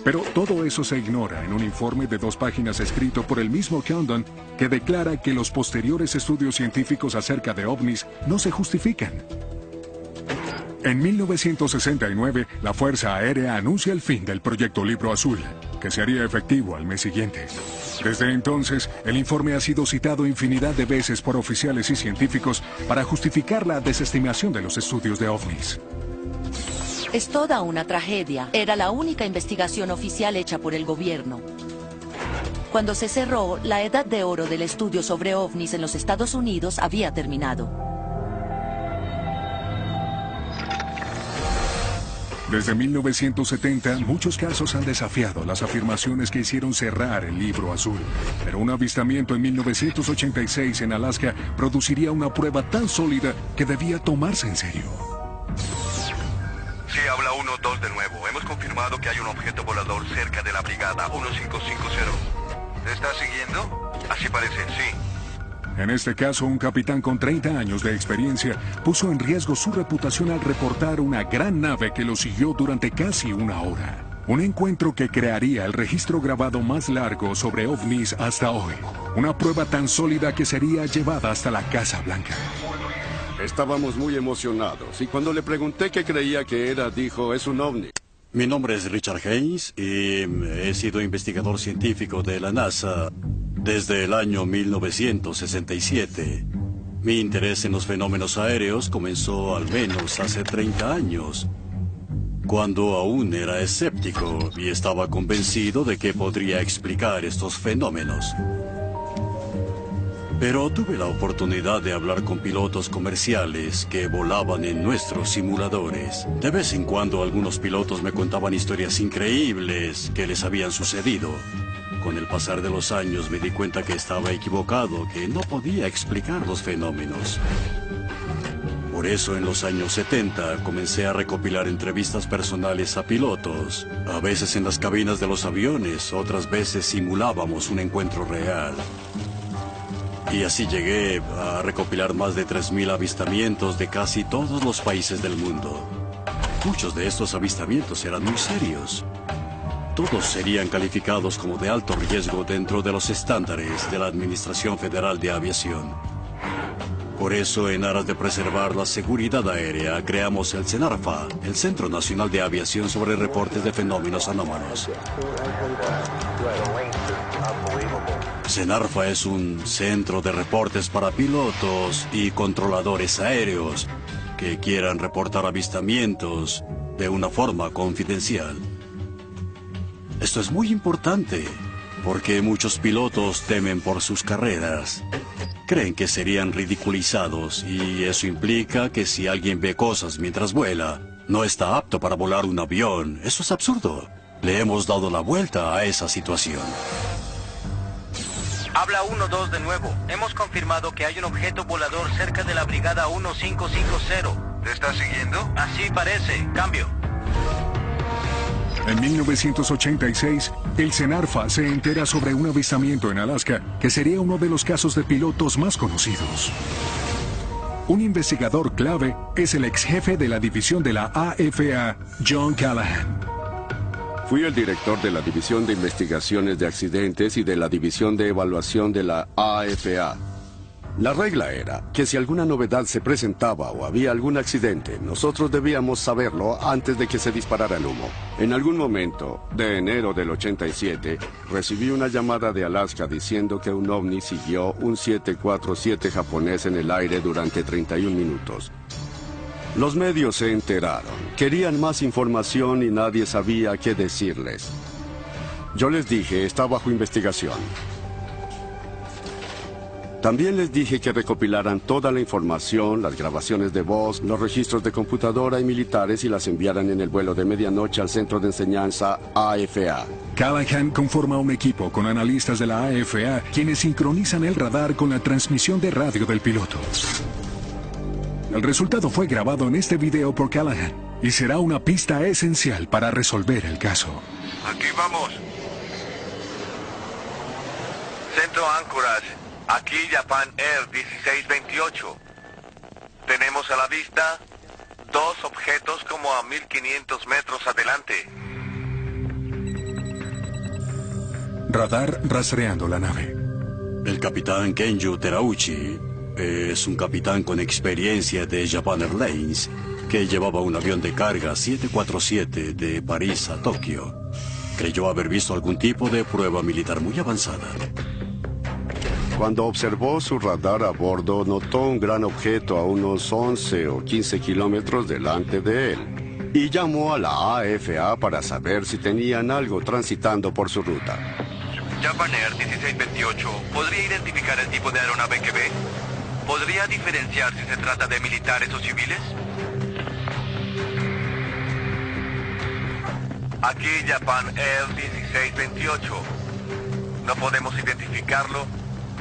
Pero todo eso se ignora en un informe de 2 páginas escrito por el mismo Condon, que declara que los posteriores estudios científicos acerca de ovnis no se justifican. En 1969, la Fuerza Aérea anuncia el fin del proyecto Libro Azul, que se haría efectivo al mes siguiente. Desde entonces, el informe ha sido citado infinidad de veces por oficiales y científicos para justificar la desestimación de los estudios de ovnis. Es toda una tragedia. Era la única investigación oficial hecha por el gobierno. Cuando se cerró, la edad de oro del estudio sobre ovnis en los Estados Unidos había terminado. Desde 1970, muchos casos han desafiado las afirmaciones que hicieron cerrar el Libro Azul. Pero un avistamiento en 1986 en Alaska produciría una prueba tan sólida que debía tomarse en serio. Sí, habla 1-2 de nuevo. Hemos confirmado que hay un objeto volador cerca de la brigada 1550. ¿Te está siguiendo? Así parece, sí. En este caso, un capitán con 30 años de experiencia puso en riesgo su reputación al reportar una gran nave que lo siguió durante casi 1 hora. Un encuentro que crearía el registro grabado más largo sobre ovnis hasta hoy. Una prueba tan sólida que sería llevada hasta la Casa Blanca. Estábamos muy emocionados y cuando le pregunté qué creía que era, dijo, es un ovni. Mi nombre es Richard Haynes y he sido investigador científico de la NASA desde el año 1967. Mi interés en los fenómenos aéreos comenzó al menos hace 30 años, cuando aún era escéptico y estaba convencido de que podría explicar estos fenómenos. Pero tuve la oportunidad de hablar con pilotos comerciales que volaban en nuestros simuladores. De vez en cuando algunos pilotos me contaban historias increíbles que les habían sucedido. Con el pasar de los años me di cuenta que estaba equivocado, que no podía explicar los fenómenos. Por eso en los años 70 comencé a recopilar entrevistas personales a pilotos. A veces en las cabinas de los aviones, otras veces simulábamos un encuentro real. Y así llegué a recopilar más de 3.000 avistamientos de casi todos los países del mundo. Muchos de estos avistamientos eran muy serios. Todos serían calificados como de alto riesgo dentro de los estándares de la Administración Federal de Aviación. Por eso, en aras de preservar la seguridad aérea, creamos el CENARFA, el Centro Nacional de Aviación sobre Reportes de Fenómenos Anómalos. CENARFA es un centro de reportes para pilotos y controladores aéreos que quieran reportar avistamientos de una forma confidencial. Esto es muy importante, porque muchos pilotos temen por sus carreras. Creen que serían ridiculizados y eso implica que si alguien ve cosas mientras vuela, no está apto para volar un avión. Eso es absurdo. Le hemos dado la vuelta a esa situación. Habla 1-2 de nuevo. Hemos confirmado que hay un objeto volador cerca de la brigada 1550. ¿Te estás siguiendo? Así parece. Cambio. En 1986, el CENARFA se entera sobre un avistamiento en Alaska que sería uno de los casos de pilotos más conocidos. Un investigador clave es el ex jefe de la división de la AFA, John Callahan. Fui el director de la División de Investigaciones de Accidentes y de la División de Evaluación de la AFA. La regla era que si alguna novedad se presentaba o había algún accidente, nosotros debíamos saberlo antes de que se disparara el humo. En algún momento de enero del 87, recibí una llamada de Alaska diciendo que un ovni siguió un 747 japonés en el aire durante 31 minutos. Los medios se enteraron, querían más información y nadie sabía qué decirles. Yo les dije, está bajo investigación. También les dije que recopilaran toda la información, las grabaciones de voz, los registros de computadora y militares y las enviaran en el vuelo de medianoche al centro de enseñanza AFA. Callahan conforma un equipo con analistas de la AFA quienes sincronizan el radar con la transmisión de radio del piloto. El resultado fue grabado en este video por Callahan y será una pista esencial para resolver el caso. Aquí vamos. Centro Anchorage. Aquí Japan Air 1628. Tenemos a la vista dos objetos como a 1500 metros adelante. Radar rastreando la nave. El capitán Kenju Terauchi es un capitán con experiencia de Japan Airlines que llevaba un avión de carga 747 de París a Tokio. Creyó haber visto algún tipo de prueba militar muy avanzada. Cuando observó su radar a bordo, notó un gran objeto a unos 11 o 15 kilómetros delante de él y llamó a la AFA para saber si tenían algo transitando por su ruta. Japan Air 1628, ¿podría identificar el tipo de aeronave que ve? ¿Podría diferenciar si se trata de militares o civiles? Aquí Japan Air 1628. No podemos identificarlo,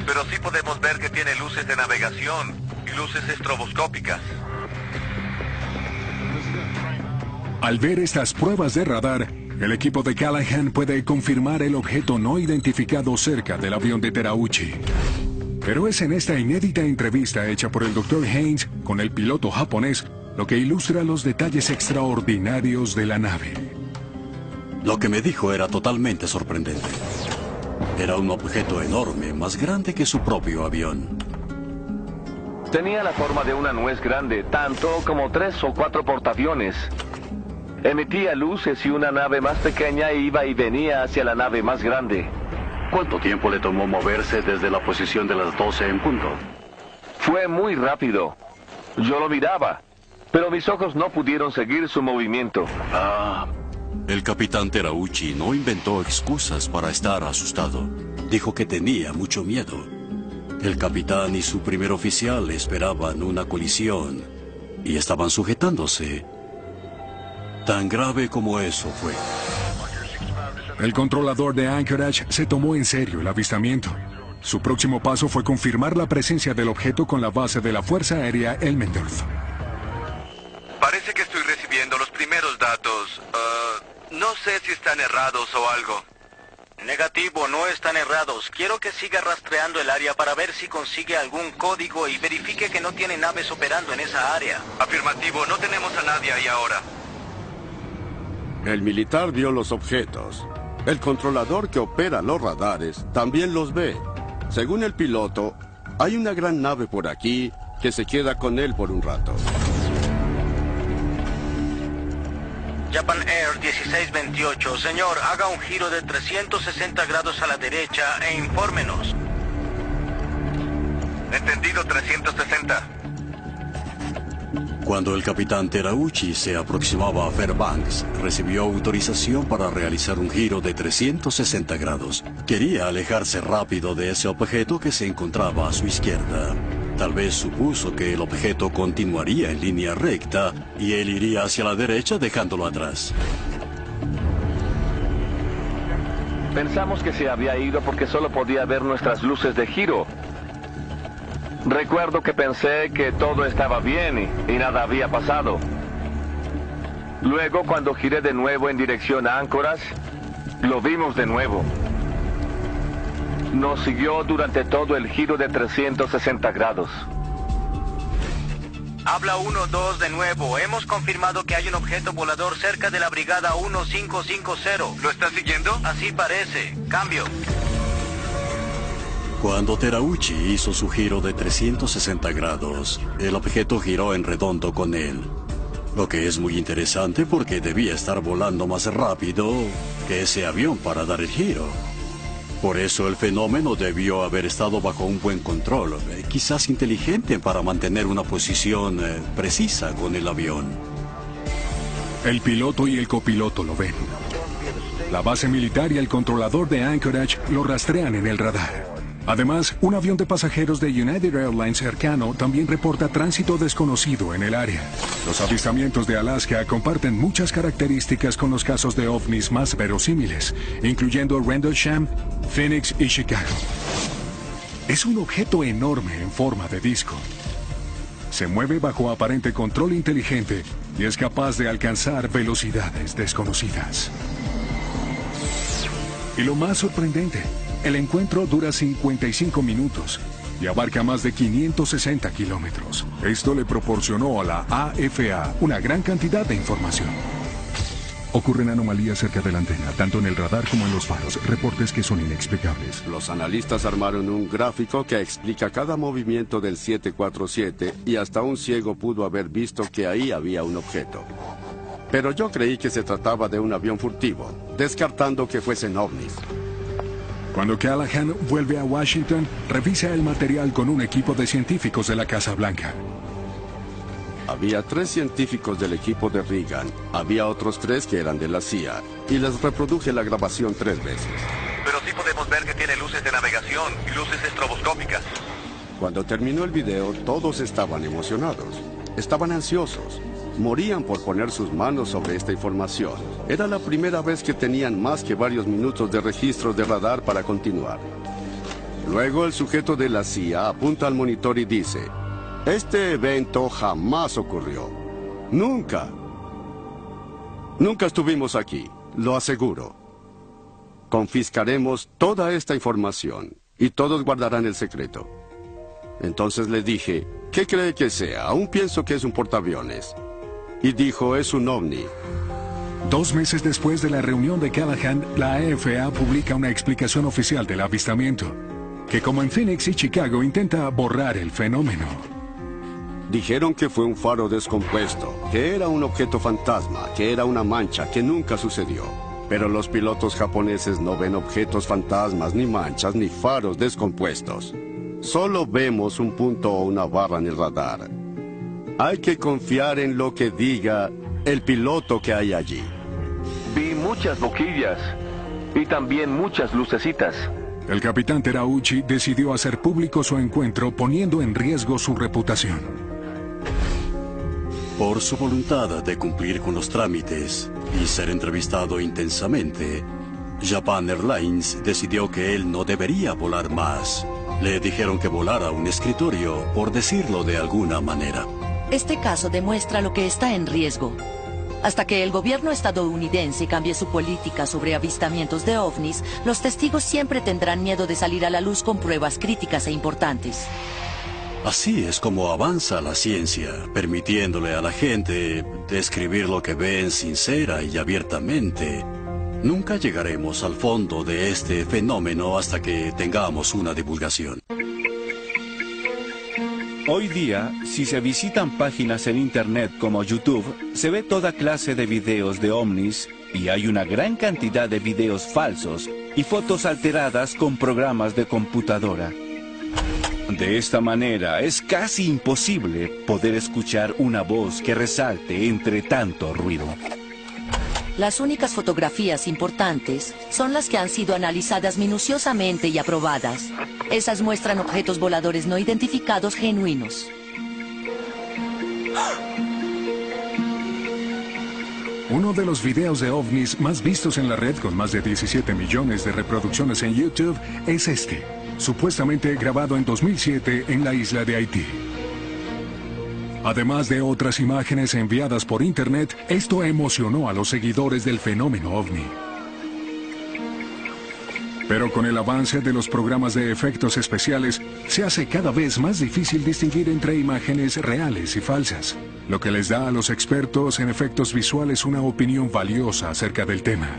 pero sí podemos ver que tiene luces de navegación y luces estroboscópicas. Al ver estas pruebas de radar, el equipo de Callahan puede confirmar el objeto no identificado cerca del avión de Terauchi. Pero es en esta inédita entrevista hecha por el Dr. Haynes con el piloto japonés lo que ilustra los detalles extraordinarios de la nave. Lo que me dijo era totalmente sorprendente. Era un objeto enorme, más grande que su propio avión. Tenía la forma de una nuez grande, tanto como 3 o 4 portaaviones. Emitía luces y una nave más pequeña iba y venía hacia la nave más grande. ¿Cuánto tiempo le tomó moverse desde la posición de las 12 en punto? Fue muy rápido. Yo lo miraba, pero mis ojos no pudieron seguir su movimiento. El capitán Terauchi no inventó excusas para estar asustado. Dijo que tenía mucho miedo. El capitán y su primer oficial esperaban una colisión y estaban sujetándose. Tan grave como eso fue. El controlador de Anchorage se tomó en serio el avistamiento. Su próximo paso fue confirmar la presencia del objeto con la base de la Fuerza Aérea Elmendorf. Parece que estoy recibiendo los primeros datos. No sé si están errados o algo. Negativo, no están errados. Quiero que siga rastreando el área para ver si consigue algún código y verifique que no tiene naves operando en esa área. Afirmativo, no tenemos a nadie ahí ahora. El militar vio los objetos. El controlador que opera los radares también los ve. Según el piloto, hay una gran nave por aquí que se queda con él por un rato. Japan Air 1628. Señor, haga un giro de 360 grados a la derecha e infórmenos. Entendido, 360. Cuando el capitán Terauchi se aproximaba a Fairbanks, recibió autorización para realizar un giro de 360 grados. Quería alejarse rápido de ese objeto que se encontraba a su izquierda. Tal vez supuso que el objeto continuaría en línea recta y él iría hacia la derecha dejándolo atrás. Pensamos que se había ido porque solo podía ver nuestras luces de giro. Recuerdo que pensé que todo estaba bien y nada había pasado. Luego, cuando giré de nuevo en dirección a Anchorage, lo vimos de nuevo. Nos siguió durante todo el giro de 360 grados. Habla 1-2 de nuevo. Hemos confirmado que hay un objeto volador cerca de la brigada 1550. ¿Lo está siguiendo? Así parece. Cambio. Cuando Terauchi hizo su giro de 360 grados, el objeto giró en redondo con él. Lo que es muy interesante porque debía estar volando más rápido que ese avión para dar el giro. Por eso el fenómeno debió haber estado bajo un buen control, quizás inteligente para mantener una posición precisa con el avión. El piloto y el copiloto lo ven. La base militar y el controlador de Anchorage lo rastrean en el radar. Además, un avión de pasajeros de United Airlines cercano también reporta tránsito desconocido en el área. Los avistamientos de Alaska comparten muchas características con los casos de ovnis más verosímiles, incluyendo Rendlesham, Phoenix y Chicago. Es un objeto enorme en forma de disco. Se mueve bajo aparente control inteligente y es capaz de alcanzar velocidades desconocidas. Y lo más sorprendente, el encuentro dura 55 minutos y abarca más de 560 kilómetros. Esto le proporcionó a la AFA una gran cantidad de información. Ocurren anomalías cerca de la antena, tanto en el radar como en los faros, reportes que son inexplicables. Los analistas armaron un gráfico que explica cada movimiento del 747 y hasta un ciego pudo haber visto que ahí había un objeto. Pero yo creí que se trataba de un avión furtivo, descartando que fuesen ovnis. Cuando Callahan vuelve a Washington, revisa el material con un equipo de científicos de la Casa Blanca. Había 3 científicos del equipo de Reagan, había otros 3 que eran de la CIA, y les reproduje la grabación 3 veces. Pero sí podemos ver que tiene luces de navegación y luces estroboscópicas. Cuando terminó el video, todos estaban emocionados, estaban ansiosos. Morían por poner sus manos sobre esta información. Era la primera vez que tenían más que varios minutos de registros de radar para continuar. Luego el sujeto de la CIA apunta al monitor y dice: este evento jamás ocurrió. Nunca. Nunca estuvimos aquí, lo aseguro. Confiscaremos toda esta información y todos guardarán el secreto. Entonces le dije: ¿qué cree que sea? Aún pienso que es un portaaviones. Y dijo: es un ovni. 2 meses después de la reunión de Callahan, la AFA publica una explicación oficial del avistamiento, que como en Phoenix y Chicago intenta borrar el fenómeno. Dijeron que fue un faro descompuesto, que era un objeto fantasma, que era una mancha, que nunca sucedió. Pero los pilotos japoneses no ven objetos fantasmas, ni manchas, ni faros descompuestos. Solo vemos un punto o una barra en el radar. Hay que confiar en lo que diga el piloto que hay allí. Vi muchas boquillas y también muchas lucecitas. El capitán Terauchi decidió hacer público su encuentro poniendo en riesgo su reputación. Por su voluntad de cumplir con los trámites y ser entrevistado intensamente, Japan Airlines decidió que él no debería volar más. Le dijeron que volara un escritorio, por decirlo de alguna manera. Este caso demuestra lo que está en riesgo. Hasta que el gobierno estadounidense cambie su política sobre avistamientos de ovnis, los testigos siempre tendrán miedo de salir a la luz con pruebas críticas e importantes. Así es como avanza la ciencia, permitiéndole a la gente describir lo que ven sincera y abiertamente. Nunca llegaremos al fondo de este fenómeno hasta que tengamos una divulgación. Hoy día, si se visitan páginas en Internet como YouTube, se ve toda clase de videos de ovnis y hay una gran cantidad de videos falsos y fotos alteradas con programas de computadora. De esta manera, es casi imposible poder escuchar una voz que resalte entre tanto ruido. Las únicas fotografías importantes son las que han sido analizadas minuciosamente y aprobadas. Esas muestran objetos voladores no identificados genuinos. Uno de los videos de ovnis más vistos en la red, con más de 17 millones de reproducciones en YouTube, es este, supuestamente grabado en 2007 en la isla de Haití. Además de otras imágenes enviadas por Internet, esto emocionó a los seguidores del fenómeno ovni. Pero con el avance de los programas de efectos especiales, se hace cada vez más difícil distinguir entre imágenes reales y falsas, lo que les da a los expertos en efectos visuales una opinión valiosa acerca del tema.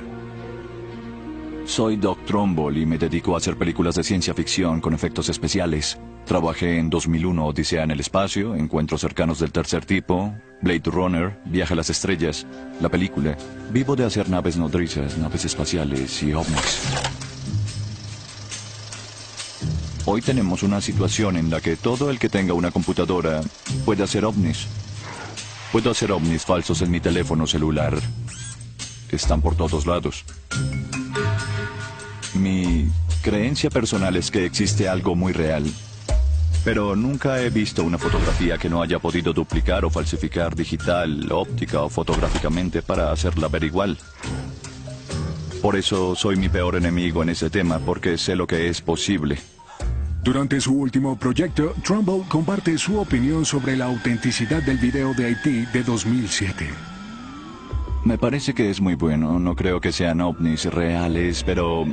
Soy Doc Trumbull y me dedico a hacer películas de ciencia ficción con efectos especiales. Trabajé en 2001 Odisea en el espacio, Encuentros cercanos del tercer tipo, Blade Runner, Viaje a las estrellas, la película. Vivo de hacer naves nodrizas, naves espaciales y ovnis. Hoy tenemos una situación en la que todo el que tenga una computadora puede hacer ovnis. Puedo hacer ovnis falsos en mi teléfono celular. Están por todos lados. Mi creencia personal es que existe algo muy real. Pero nunca he visto una fotografía que no haya podido duplicar o falsificar digital, óptica o fotográficamente para hacerla ver igual. Por eso soy mi peor enemigo en ese tema, porque sé lo que es posible. Durante su último proyecto, Trumbull comparte su opinión sobre la autenticidad del video de Haití de 2007. Me parece que es muy bueno. No creo que sean ovnis reales, pero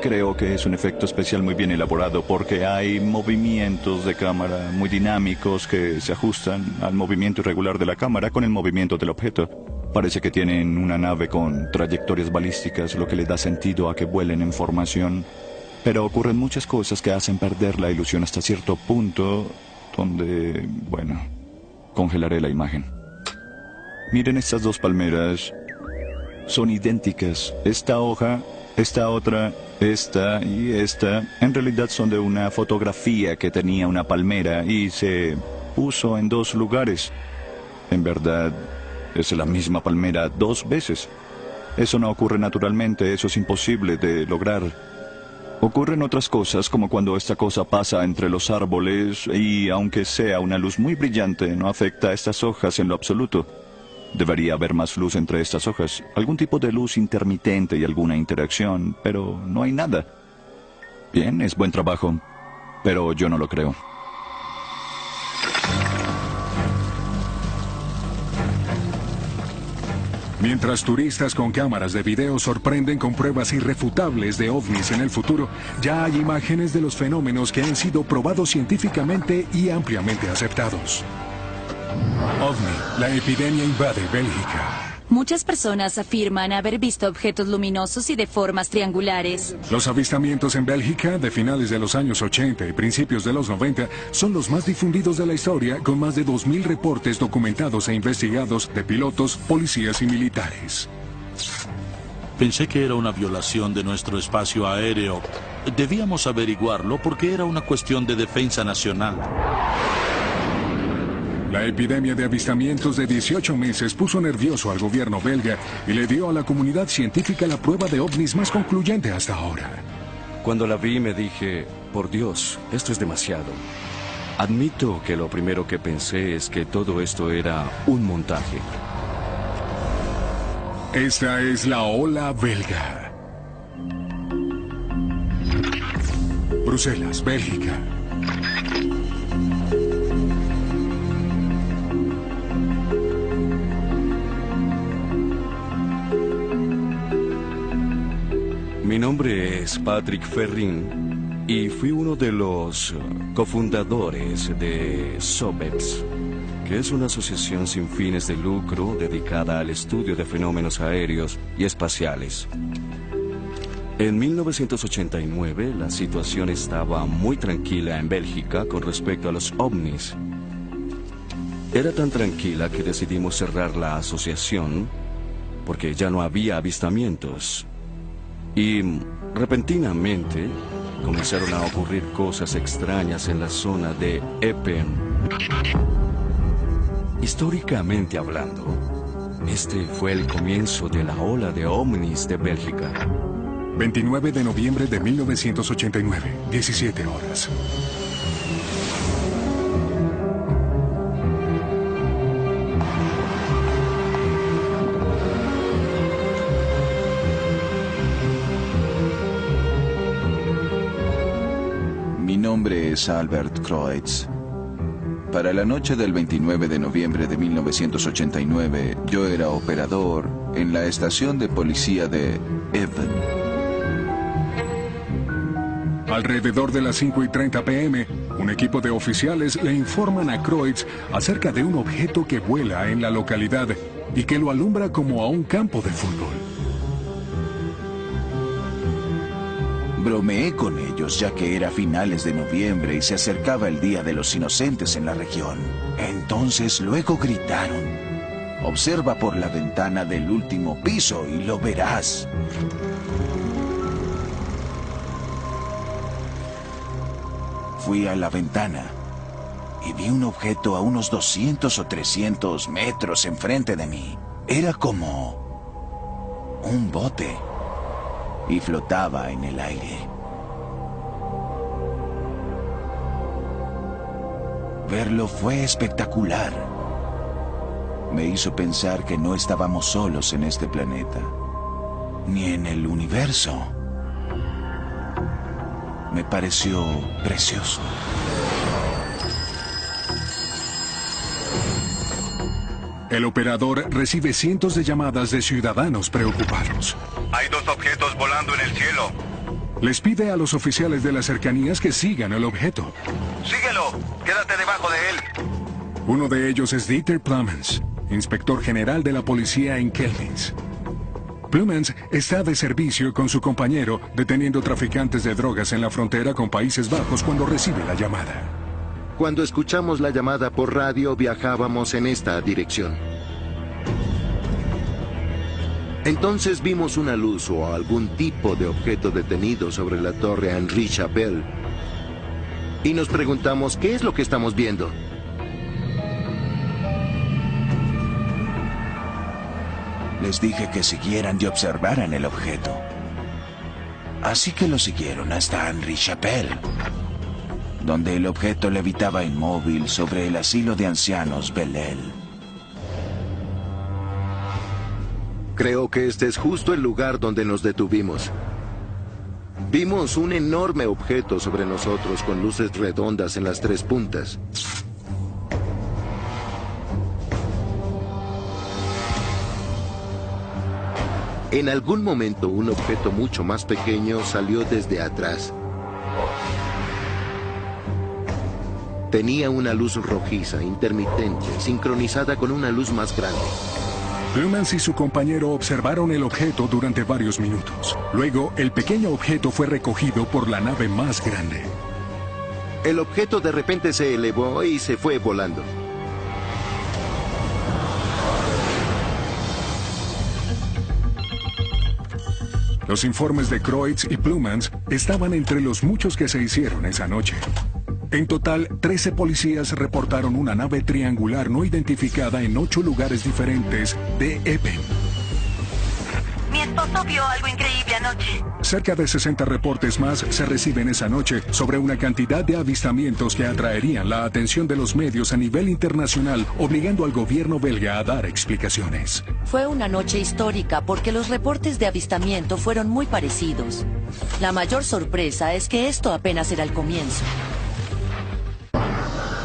creo que es un efecto especial muy bien elaborado porque hay movimientos de cámara muy dinámicos que se ajustan al movimiento irregular de la cámara con el movimiento del objeto. Parece que tienen una nave con trayectorias balísticas, lo que le da sentido a que vuelen en formación. Pero ocurren muchas cosas que hacen perder la ilusión hasta cierto punto, donde, bueno, congelaré la imagen. Miren estas dos palmeras. Son idénticas. Esta hoja, esta otra, esta y esta, en realidad son de una fotografía que tenía una palmera y se puso en dos lugares. En verdad, es la misma palmera dos veces. Eso no ocurre naturalmente, eso es imposible de lograr. Ocurren otras cosas, como cuando esta cosa pasa entre los árboles y, aunque sea una luz muy brillante, no afecta a estas hojas en lo absoluto. Debería haber más luz entre estas hojas, algún tipo de luz intermitente y alguna interacción, pero no hay nada. Bien, es buen trabajo, pero yo no lo creo. Mientras turistas con cámaras de video sorprenden con pruebas irrefutables de ovnis en el futuro, ya hay imágenes de los fenómenos que han sido probados científicamente y ampliamente aceptados. OVNI, la epidemia invade Bélgica. Muchas personas afirman haber visto objetos luminosos y de formas triangulares. Los avistamientos en Bélgica de finales de los años 80 y principios de los 90 son los más difundidos de la historia, con más de 2.000 reportes documentados e investigados de pilotos, policías y militares. Pensé que era una violación de nuestro espacio aéreo. Debíamos averiguarlo porque era una cuestión de defensa nacional. La epidemia de avistamientos de 18 meses puso nervioso al gobierno belga y le dio a la comunidad científica la prueba de ovnis más concluyente hasta ahora. Cuando la vi me dije, por Dios, esto es demasiado. Admito que lo primero que pensé es que todo esto era un montaje. Esta es la ola belga. Bruselas, Bélgica. Mi nombre es Patrick Ferrin y fui uno de los cofundadores de SOBETS, que es una asociación sin fines de lucro dedicada al estudio de fenómenos aéreos y espaciales. En 1989, la situación estaba muy tranquila en Bélgica con respecto a los ovnis. Era tan tranquila que decidimos cerrar la asociación porque ya no había avistamientos. Y repentinamente comenzaron a ocurrir cosas extrañas en la zona de Epen. Históricamente hablando, este fue el comienzo de la ola de ovnis de Bélgica. 29 de noviembre de 1989, 17 horas. Mi nombre es Albert Kreutz. Para la noche del 29 de noviembre de 1989, yo era operador en la estación de policía de Even. Alrededor de las 5:30 p.m., un equipo de oficiales le informan a Kreutz acerca de un objeto que vuela en la localidad y que lo alumbra como a un campo de fútbol. Bromeé con ellos ya que era finales de noviembre y se acercaba el Día de los Inocentes en la región. Entonces luego gritaron: "Observa por la ventana del último piso y lo verás". Fui a la ventana y vi un objeto a unos 200 o 300 metros enfrente de mí. Era como un bote y flotaba en el aire. Verlo fue espectacular. Me hizo pensar que no estábamos solos en este planeta, ni en el universo. Me pareció precioso. El operador recibe cientos de llamadas de ciudadanos preocupados. Hay dos objetos volando en el cielo. Les pide a los oficiales de las cercanías que sigan el objeto. Síguelo, quédate debajo de él. Uno de ellos es Dieter Plumens, inspector general de la policía en Kelmins. Plumens está de servicio con su compañero deteniendo traficantes de drogas en la frontera con Países Bajos cuando recibe la llamada. Cuando escuchamos la llamada por radio, viajábamos en esta dirección. Entonces vimos una luz o algún tipo de objeto detenido sobre la torre Henri Chapelle. Y nos preguntamos, ¿qué es lo que estamos viendo? Les dije que siguieran y observaran el objeto. Así que lo siguieron hasta Henri Chapelle, donde el objeto levitaba inmóvil sobre el asilo de ancianos Bellel. Creo que este es justo el lugar donde nos detuvimos. Vimos un enorme objeto sobre nosotros con luces redondas en las tres puntas. En algún momento, un objeto mucho más pequeño salió desde atrás. Tenía una luz rojiza, intermitente, sincronizada con una luz más grande. Plumens y su compañero observaron el objeto durante varios minutos. Luego, el pequeño objeto fue recogido por la nave más grande. El objeto de repente se elevó y se fue volando. Los informes de Kreutz y Plumens estaban entre los muchos que se hicieron esa noche. En total, 13 policías reportaron una nave triangular no identificada en 8 lugares diferentes de Epen. Mi esposo vio algo increíble anoche. Cerca de 60 reportes más se reciben esa noche sobre una cantidad de avistamientos que atraerían la atención de los medios a nivel internacional, obligando al gobierno belga a dar explicaciones. Fue una noche histórica porque los reportes de avistamiento fueron muy parecidos. La mayor sorpresa es que esto apenas era el comienzo.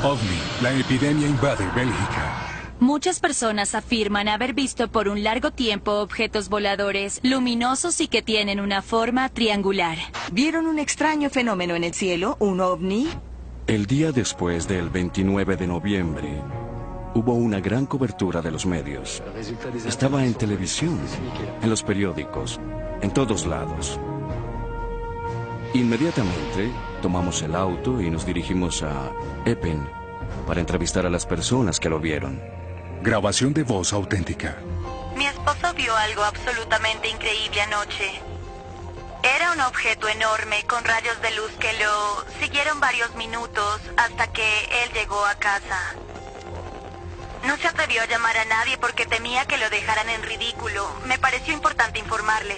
OVNI, la epidemia invade Bélgica. Muchas personas afirman haber visto por un largo tiempo objetos voladores luminosos y que tienen una forma triangular. ¿Vieron un extraño fenómeno en el cielo? ¿Un ovni? El día después del 29 de noviembre, hubo una gran cobertura de los medios. Estaba en televisión, en los periódicos, en todos lados. Inmediatamente tomamos el auto y nos dirigimos a Epen para entrevistar a las personas que lo vieron. Grabación de voz auténtica. Mi esposo vio algo absolutamente increíble anoche. Era un objeto enorme con rayos de luz que lo siguieron varios minutos hasta que él llegó a casa. No se atrevió a llamar a nadie porque temía que lo dejaran en ridículo. Me pareció importante informarles.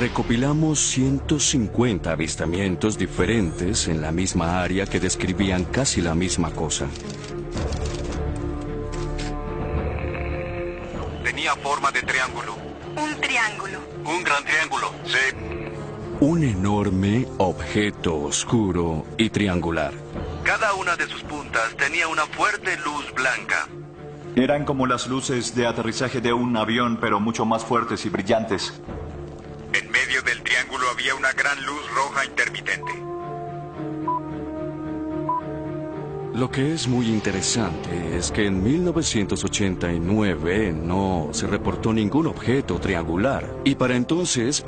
Recopilamos 150 avistamientos diferentes en la misma área que describían casi la misma cosa. Tenía forma de triángulo. Un triángulo. Un gran triángulo, sí. Un enorme objeto oscuro y triangular. Cada una de sus puntas tenía una fuerte luz blanca. Eran como las luces de aterrizaje de un avión, pero mucho más fuertes y brillantes. En medio del triángulo había una gran luz roja intermitente. Lo que es muy interesante es que en 1989 no se reportó ningún objeto triangular. Y para entonces,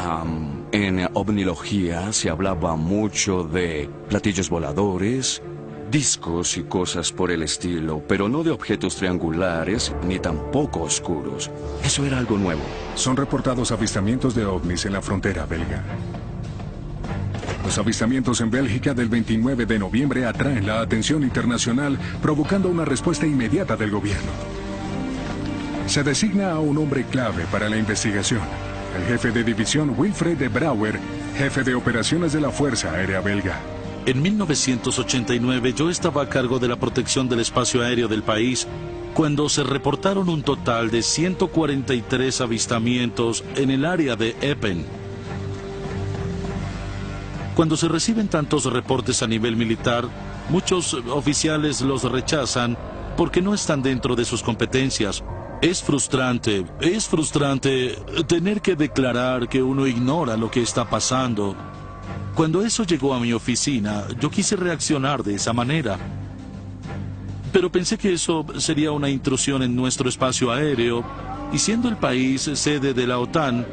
en ovnilogía se hablaba mucho de platillos voladores, discos y cosas por el estilo, pero no de objetos triangulares ni tampoco oscuros. Eso era algo nuevo. Son reportados avistamientos de ovnis en la frontera belga. Los avistamientos en Bélgica del 29 de noviembre atraen la atención internacional, provocando una respuesta inmediata del gobierno. Se designa a un hombre clave para la investigación, el jefe de división Wilfred de Brouwer, jefe de operaciones de la Fuerza Aérea Belga. En 1989 yo estaba a cargo de la protección del espacio aéreo del país, cuando se reportaron un total de 143 avistamientos en el área de Epen. Cuando se reciben tantos reportes a nivel militar, muchos oficiales los rechazan porque no están dentro de sus competencias. Es frustrante tener que declarar que uno ignora lo que está pasando. Cuando eso llegó a mi oficina, yo quise reaccionar de esa manera. Pero pensé que eso sería una intrusión en nuestro espacio aéreo, y siendo el país sede de la OTAN,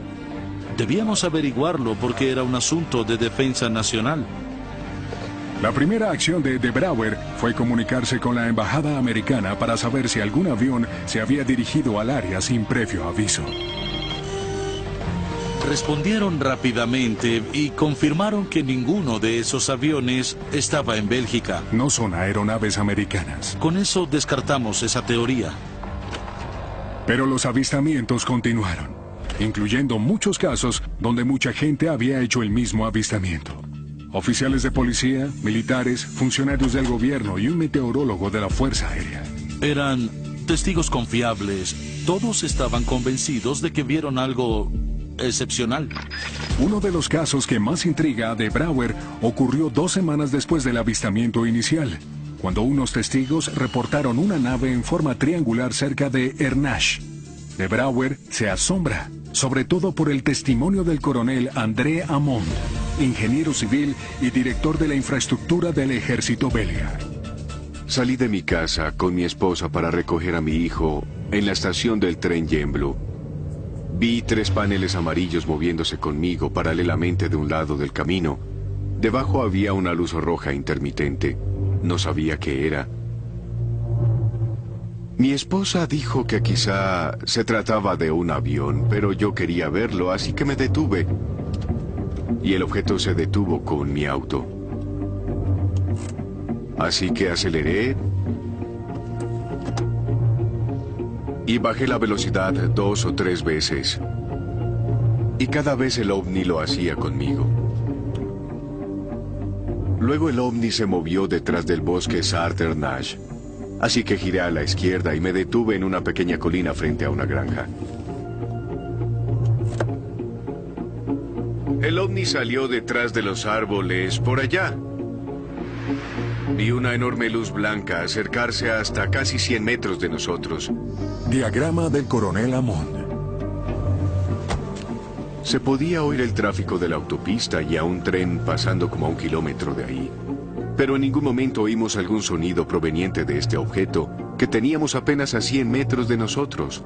debíamos averiguarlo porque era un asunto de defensa nacional. La primera acción de Brouwer fue comunicarse con la embajada americana para saber si algún avión se había dirigido al área sin previo aviso. Respondieron rápidamente y confirmaron que ninguno de esos aviones estaba en Bélgica. No son aeronaves americanas. Con eso descartamos esa teoría. Pero los avistamientos continuaron, incluyendo muchos casos donde mucha gente había hecho el mismo avistamiento. Oficiales de policía, militares, funcionarios del gobierno y un meteorólogo de la Fuerza Aérea. Eran testigos confiables. Todos estaban convencidos de que vieron algo excepcional. Uno de los casos que más intriga a de Brouwer ocurrió 2 semanas después del avistamiento inicial, cuando unos testigos reportaron una nave en forma triangular cerca de Ernach. De Brouwer se asombra, sobre todo por el testimonio del coronel André Amond, ingeniero civil y director de la infraestructura del ejército belga. Salí de mi casa con mi esposa para recoger a mi hijo en la estación del tren Gembloux. Vi 3 paneles amarillos moviéndose conmigo paralelamente de un lado del camino. Debajo había una luz roja intermitente. No sabía qué era. Mi esposa dijo que quizá se trataba de un avión, pero yo quería verlo, así que me detuve. Y el objeto se detuvo con mi auto. Así que aceleré y bajé la velocidad 2 o 3 veces. Y cada vez el ovni lo hacía conmigo. Luego el ovni se movió detrás del bosque Sartre-Nash. Así que giré a la izquierda y me detuve en una pequeña colina frente a una granja. El ovni salió detrás de los árboles por allá. Vi una enorme luz blanca acercarse hasta casi 100 metros de nosotros. Diagrama del coronel Amond. Se podía oír el tráfico de la autopista y a un tren pasando como a 1 kilómetro de ahí. Pero en ningún momento oímos algún sonido proveniente de este objeto, que teníamos apenas a 100 metros de nosotros.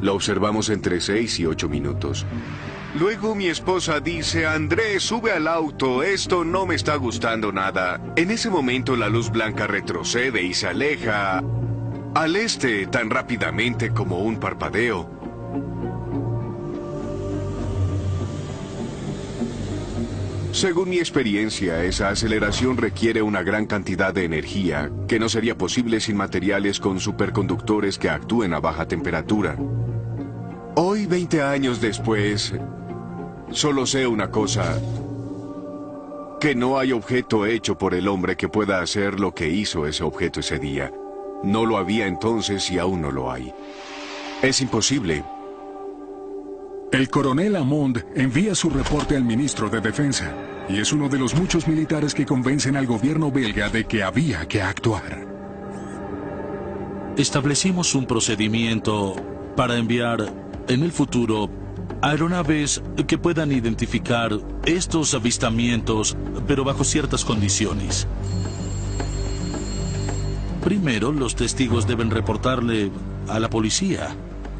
Lo observamos entre 6 y 8 minutos. Luego mi esposa dice, Andrés, sube al auto, esto no me está gustando nada. En ese momento la luz blanca retrocede y se aleja al este tan rápidamente como un parpadeo. Según mi experiencia, esa aceleración requiere una gran cantidad de energía, que no sería posible sin materiales con superconductores que actúen a baja temperatura. Hoy, 20 años después, solo sé una cosa, que no hay objeto hecho por el hombre que pueda hacer lo que hizo ese objeto ese día. No lo había entonces y aún no lo hay. Es imposible. El coronel Hammond envía su reporte al ministro de Defensa y es uno de los muchos militares que convencen al gobierno belga de que había que actuar. Establecimos un procedimiento para enviar en el futuro aeronaves que puedan identificar estos avistamientos, pero bajo ciertas condiciones. Primero, los testigos deben reportarle a la policía,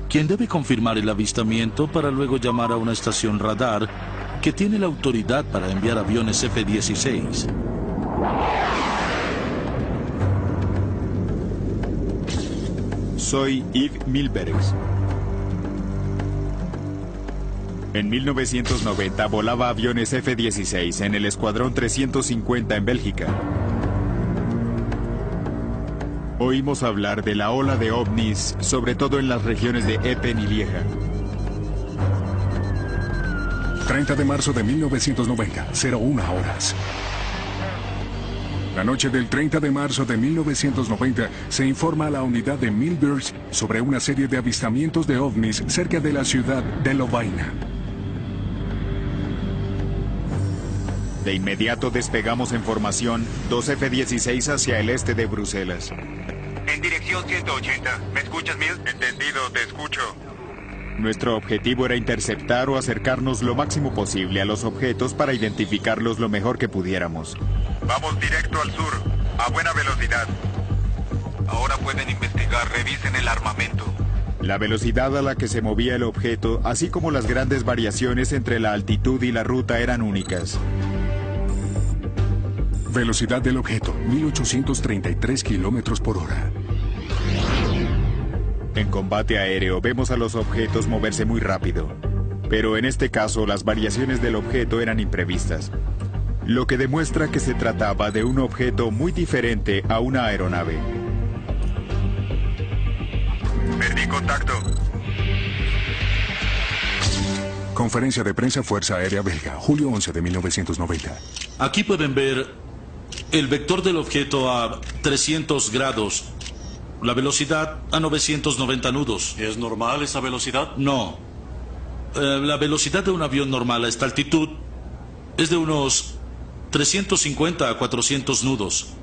quien debe confirmar el avistamiento para luego llamar a una estación radar que tiene la autoridad para enviar aviones F-16. Soy Yves Milbergs. En 1990 volaba aviones F-16 en el Escuadrón 350 en Bélgica. Oímos hablar de la ola de ovnis, sobre todo en las regiones de Epen y Lieja. 30 de marzo de 1990, 01 horas. La noche del 30 de marzo de 1990 se informa a la unidad de Milbergs sobre una serie de avistamientos de ovnis cerca de la ciudad de Lovaina. De inmediato despegamos en formación 2 F-16 hacia el este de Bruselas. En dirección 180. ¿Me escuchas, Mills? Entendido, te escucho. Nuestro objetivo era interceptar o acercarnos lo máximo posible a los objetos para identificarlos lo mejor que pudiéramos. Vamos directo al sur, a buena velocidad. Ahora pueden investigar, revisen el armamento. La velocidad a la que se movía el objeto, así como las grandes variaciones entre la altitud y la ruta eran únicas. Velocidad del objeto, 1833 kilómetros por hora. En combate aéreo vemos a los objetos moverse muy rápido, pero en este caso las variaciones del objeto eran imprevistas, lo que demuestra que se trataba de un objeto muy diferente a una aeronave. Perdí contacto. Conferencia de prensa Fuerza Aérea Belga, julio 11 de 1990. Aquí pueden ver el vector del objeto a 300 grados. La velocidad a 990 nudos. ¿Es normal esa velocidad? No. La velocidad de un avión normal a esta altitud es de unos 350 a 400 nudos.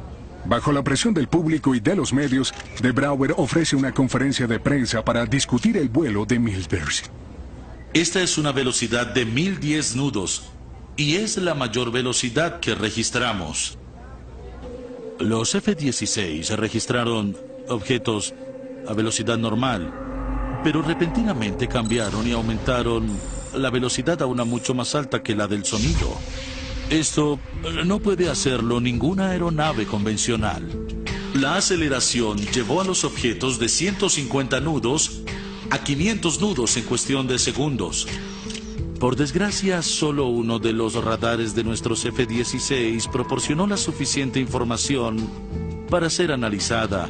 Bajo la presión del público y de los medios, De Brouwer ofrece una conferencia de prensa para discutir el vuelo de Milbergs. Esta es una velocidad de 1010 nudos y es la mayor velocidad que registramos. Los F-16 registraron objetos a velocidad normal, pero repentinamente cambiaron y aumentaron la velocidad a una mucho más alta que la del sonido. Esto no puede hacerlo ninguna aeronave convencional. La aceleración llevó a los objetos de 150 nudos a 500 nudos en cuestión de segundos. Por desgracia, solo uno de los radares de nuestros F-16 proporcionó la suficiente información para ser analizada,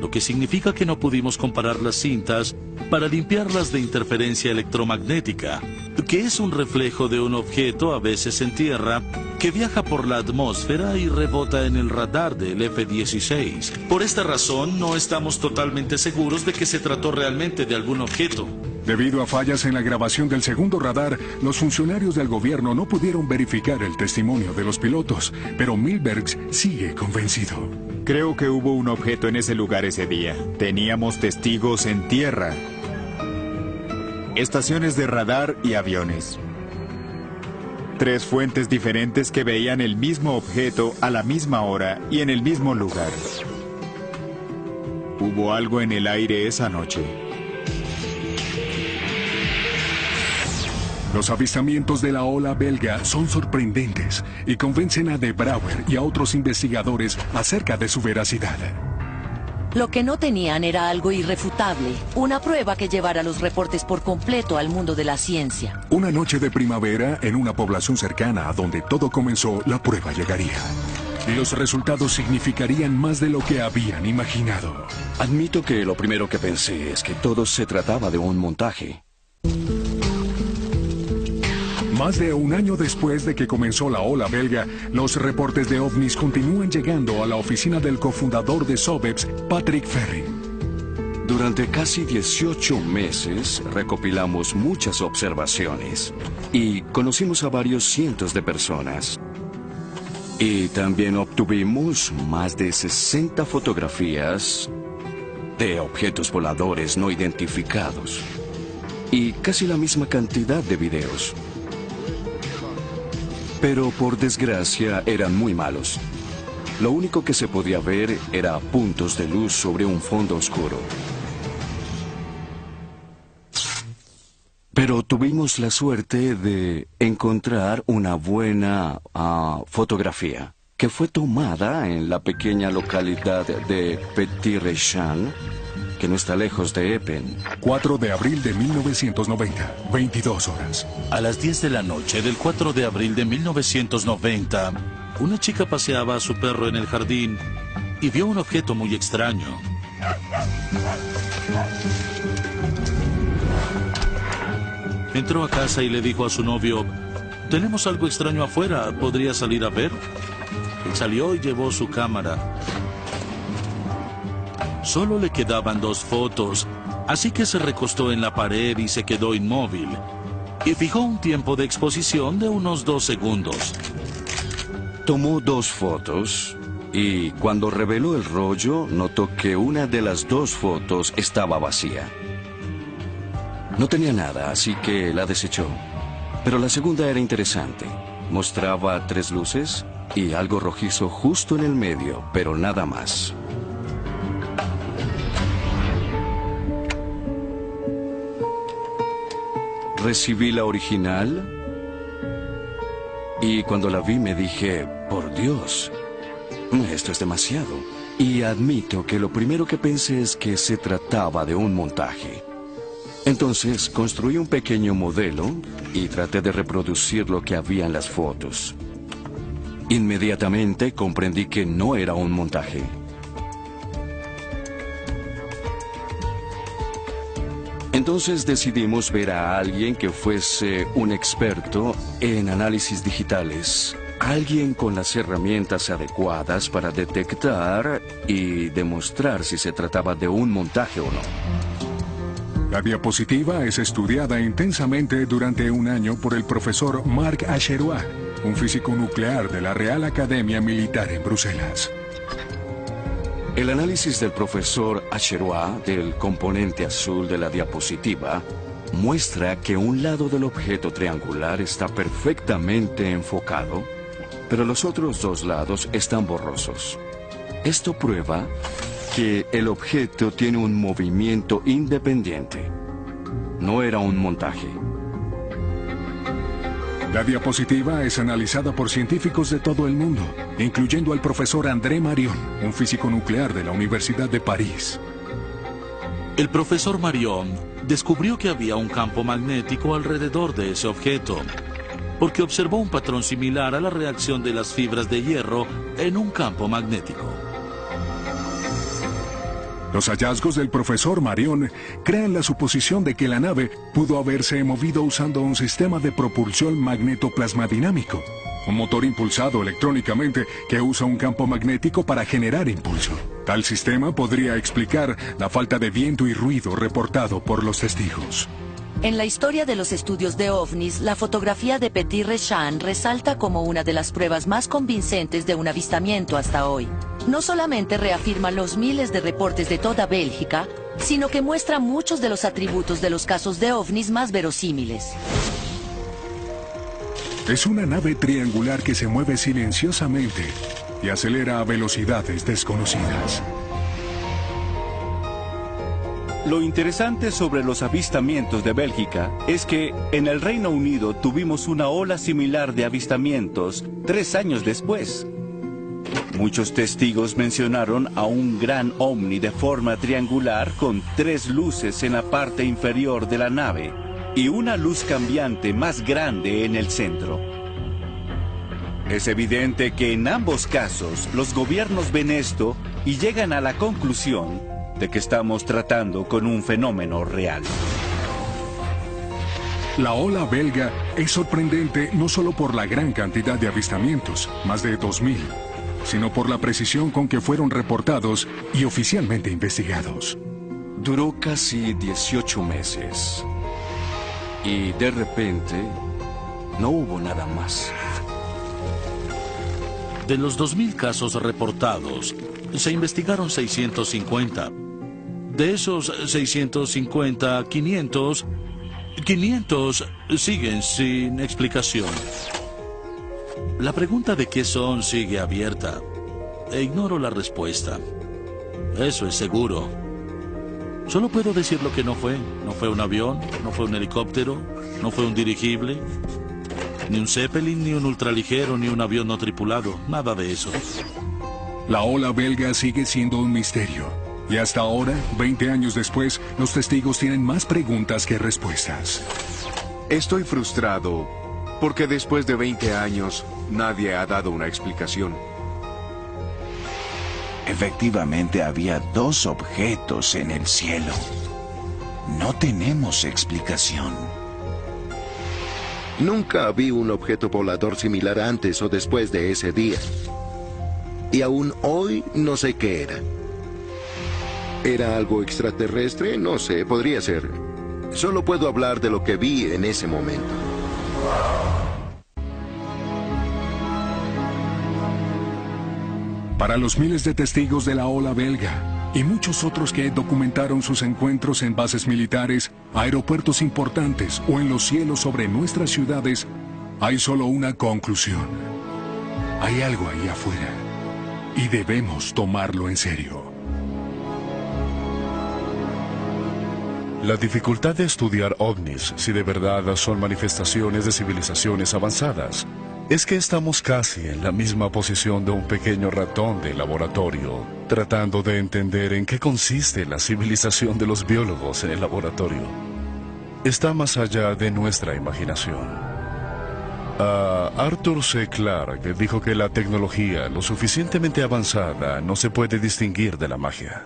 lo que significa que no pudimos comparar las cintas para limpiarlas de interferencia electromagnética, que es un reflejo de un objeto, a veces en tierra, que viaja por la atmósfera y rebota en el radar del F-16. Por esta razón, no estamos totalmente seguros de que se trató realmente de algún objeto. Debido a fallas en la grabación del segundo radar, los funcionarios del gobierno no pudieron verificar el testimonio de los pilotos, pero Milbergs sigue convencido. Creo que hubo un objeto en ese lugar ese día. Teníamos testigos en tierra, estaciones de radar y aviones. 3 fuentes diferentes que veían el mismo objeto a la misma hora y en el mismo lugar. Hubo algo en el aire esa noche. Los avistamientos de la ola belga son sorprendentes y convencen a De Brouwer y a otros investigadores acerca de su veracidad. Lo que no tenían era algo irrefutable, una prueba que llevara los reportes por completo al mundo de la ciencia. Una noche de primavera, en una población cercana a donde todo comenzó, la prueba llegaría. Y los resultados significarían más de lo que habían imaginado. Admito que lo primero que pensé es que todo se trataba de un montaje. Más de un año después de que comenzó la ola belga, los reportes de ovnis continúan llegando a la oficina del cofundador de SOBEPS, Patrick Ferrin. Durante casi 18 meses recopilamos muchas observaciones y conocimos a varios cientos de personas. Y también obtuvimos más de 60 fotografías de objetos voladores no identificados y casi la misma cantidad de videos. Pero por desgracia eran muy malos. Lo único que se podía ver era puntos de luz sobre un fondo oscuro. Pero tuvimos la suerte de encontrar una buena fotografía que fue tomada en la pequeña localidad de Petit-Rechamp, que no está lejos de Epen. 4 de abril de 1990, 22 horas. A las 10 de la noche del 4 de abril de 1990, una chica paseaba a su perro en el jardín y vio un objeto muy extraño. Entró a casa y le dijo a su novio: «Tenemos algo extraño afuera, ¿podría salir a ver?». Él salió y llevó su cámara. Solo le quedaban 2 fotos, así que se recostó en la pared y se quedó inmóvil. Y fijó un tiempo de exposición de unos 2 segundos. Tomó 2 fotos y cuando reveló el rollo, notó que una de las 2 fotos estaba vacía. No tenía nada, así que la desechó. Pero la segunda era interesante. Mostraba 3 luces y algo rojizo justo en el medio, pero nada más. Recibí la original y cuando la vi me dije: por Dios, esto es demasiado. Y admito que lo primero que pensé es que se trataba de un montaje. Entonces construí un pequeño modelo y traté de reproducir lo que había en las fotos. Inmediatamente comprendí que no era un montaje. Entonces decidimos ver a alguien que fuese un experto en análisis digitales. Alguien con las herramientas adecuadas para detectar y demostrar si se trataba de un montaje o no. La diapositiva es estudiada intensamente durante un año por el profesor Marc Acherois, un físico nuclear de la Real Academia Militar en Bruselas. El análisis del profesor Acherois del componente azul de la diapositiva muestra que un lado del objeto triangular está perfectamente enfocado, pero los otros 2 lados están borrosos. Esto prueba que el objeto tiene un movimiento independiente. No era un montaje. La diapositiva es analizada por científicos de todo el mundo, incluyendo al profesor André Marion, un físico nuclear de la Universidad de París. El profesor Marion descubrió que había un campo magnético alrededor de ese objeto, porque observó un patrón similar a la reacción de las fibras de hierro en un campo magnético. Los hallazgos del profesor Marion crean la suposición de que la nave pudo haberse movido usando un sistema de propulsión magnetoplasmadinámico, un motor impulsado electrónicamente que usa un campo magnético para generar impulso. Tal sistema podría explicar la falta de viento y ruido reportado por los testigos. En la historia de los estudios de ovnis, la fotografía de Petit-Rechamp resalta como una de las pruebas más convincentes de un avistamiento hasta hoy. No solamente reafirma los miles de reportes de toda Bélgica, sino que muestra muchos de los atributos de los casos de ovnis más verosímiles. Es una nave triangular que se mueve silenciosamente y acelera a velocidades desconocidas. Lo interesante sobre los avistamientos de Bélgica es que en el Reino Unido tuvimos una ola similar de avistamientos 3 años después. Muchos testigos mencionaron a un gran ovni de forma triangular con 3 luces en la parte inferior de la nave y una luz cambiante más grande en el centro. Es evidente que en ambos casos los gobiernos ven esto y llegan a la conclusión de que estamos tratando con un fenómeno real. La ola belga es sorprendente no solo por la gran cantidad de avistamientos, más de 2.000, sino por la precisión con que fueron reportados y oficialmente investigados. Duró casi 18 meses. Y de repente, no hubo nada más. De los 2.000 casos reportados, se investigaron 650. De esos 650, 500 siguen sin explicación. La pregunta de qué son sigue abierta. E ignoro la respuesta. Eso es seguro. Solo puedo decir lo que no fue. No fue un avión, no fue un helicóptero, no fue un dirigible, ni un Zeppelin, ni un ultraligero, ni un avión no tripulado. Nada de eso. La ola belga sigue siendo un misterio. Y hasta ahora, 20 años después, los testigos tienen más preguntas que respuestas. Estoy frustrado porque después de 20 años, nadie ha dado una explicación. Efectivamente, había 2 objetos en el cielo. No tenemos explicación. Nunca vi un objeto volador similar antes o después de ese día. Y aún hoy no sé qué era. ¿Era algo extraterrestre? No sé, podría ser. Solo puedo hablar de lo que vi en ese momento. Para los miles de testigos de la ola belga y muchos otros que documentaron sus encuentros en bases militares, aeropuertos importantes o en los cielos sobre nuestras ciudades, hay solo una conclusión. Hay algo ahí afuera y debemos tomarlo en serio. La dificultad de estudiar ovnis, si de verdad son manifestaciones de civilizaciones avanzadas, es que estamos casi en la misma posición de un pequeño ratón de laboratorio, tratando de entender en qué consiste la civilización de los biólogos en el laboratorio. Está más allá de nuestra imaginación. Arthur C. Clarke dijo que la tecnología lo suficientemente avanzada no se puede distinguir de la magia.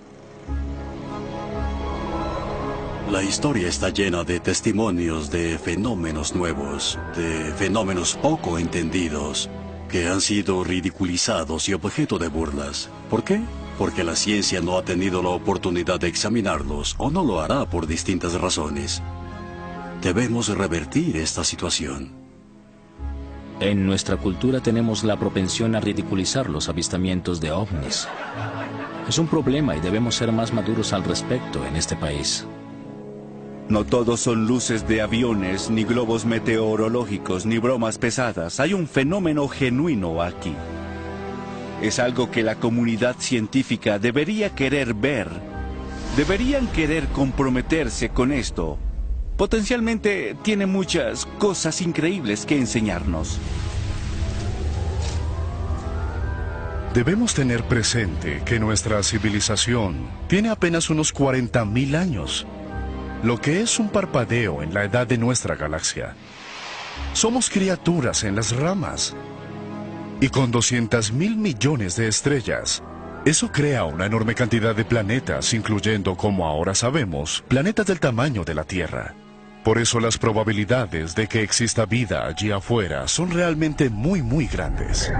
La historia está llena de testimonios de fenómenos nuevos, de fenómenos poco entendidos, que han sido ridiculizados y objeto de burlas. ¿Por qué? Porque la ciencia no ha tenido la oportunidad de examinarlos, o no lo hará por distintas razones. Debemos revertir esta situación. En nuestra cultura tenemos la propensión a ridiculizar los avistamientos de ovnis. Es un problema y debemos ser más maduros al respecto en este país. No todos son luces de aviones, ni globos meteorológicos, ni bromas pesadas. Hay un fenómeno genuino aquí. Es algo que la comunidad científica debería querer ver. Deberían querer comprometerse con esto. Potencialmente tiene muchas cosas increíbles que enseñarnos. Debemos tener presente que nuestra civilización tiene apenas unos 40.000 años. Lo que es un parpadeo en la edad de nuestra galaxia. Somos criaturas en las ramas. Y con 200.000 millones de estrellas, eso crea una enorme cantidad de planetas, incluyendo, como ahora sabemos, planetas del tamaño de la Tierra. Por eso las probabilidades de que exista vida allí afuera son realmente muy, muy grandes.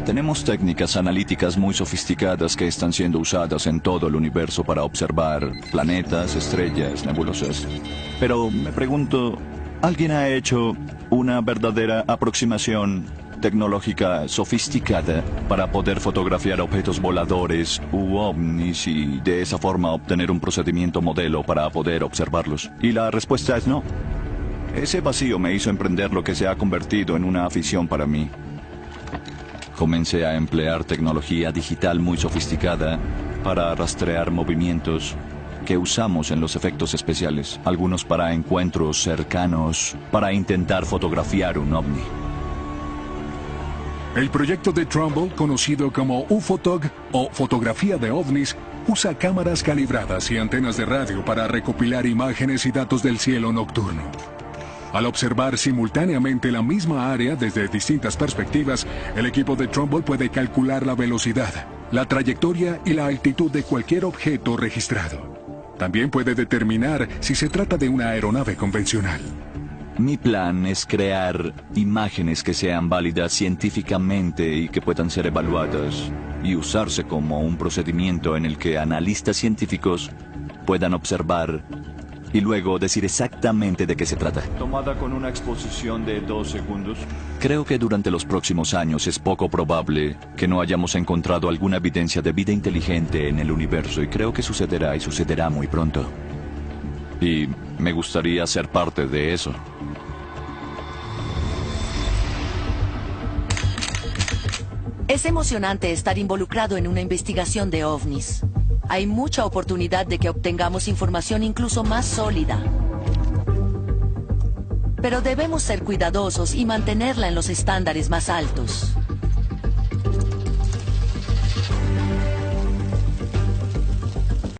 Tenemos técnicas analíticas muy sofisticadas que están siendo usadas en todo el universo para observar planetas, estrellas, nebulosas. Pero me pregunto, ¿alguien ha hecho una verdadera aproximación tecnológica sofisticada para poder fotografiar objetos voladores u ovnis y de esa forma obtener un procedimiento modelo para poder observarlos? Y la respuesta es no. Ese vacío me hizo emprender lo que se ha convertido en una afición para mí. Comencé a emplear tecnología digital muy sofisticada para rastrear movimientos que usamos en los efectos especiales, algunos para encuentros cercanos, para intentar fotografiar un ovni. El proyecto de Trumbull, conocido como UFOTOG o fotografía de ovnis, usa cámaras calibradas y antenas de radio para recopilar imágenes y datos del cielo nocturno. Al observar simultáneamente la misma área desde distintas perspectivas, el equipo de Trumbull puede calcular la velocidad, la trayectoria y la altitud de cualquier objeto registrado. También puede determinar si se trata de una aeronave convencional. Mi plan es crear imágenes que sean válidas científicamente y que puedan ser evaluadas y usarse como un procedimiento en el que analistas científicos puedan observar y luego decir exactamente de qué se trata. Tomada con una exposición de 2 segundos. Creo que durante los próximos años es poco probable que no hayamos encontrado alguna evidencia de vida inteligente en el universo y creo que sucederá y sucederá muy pronto. Y me gustaría ser parte de eso. Es emocionante estar involucrado en una investigación de ovnis. Hay mucha oportunidad de que obtengamos información incluso más sólida. Pero debemos ser cuidadosos y mantenerla en los estándares más altos.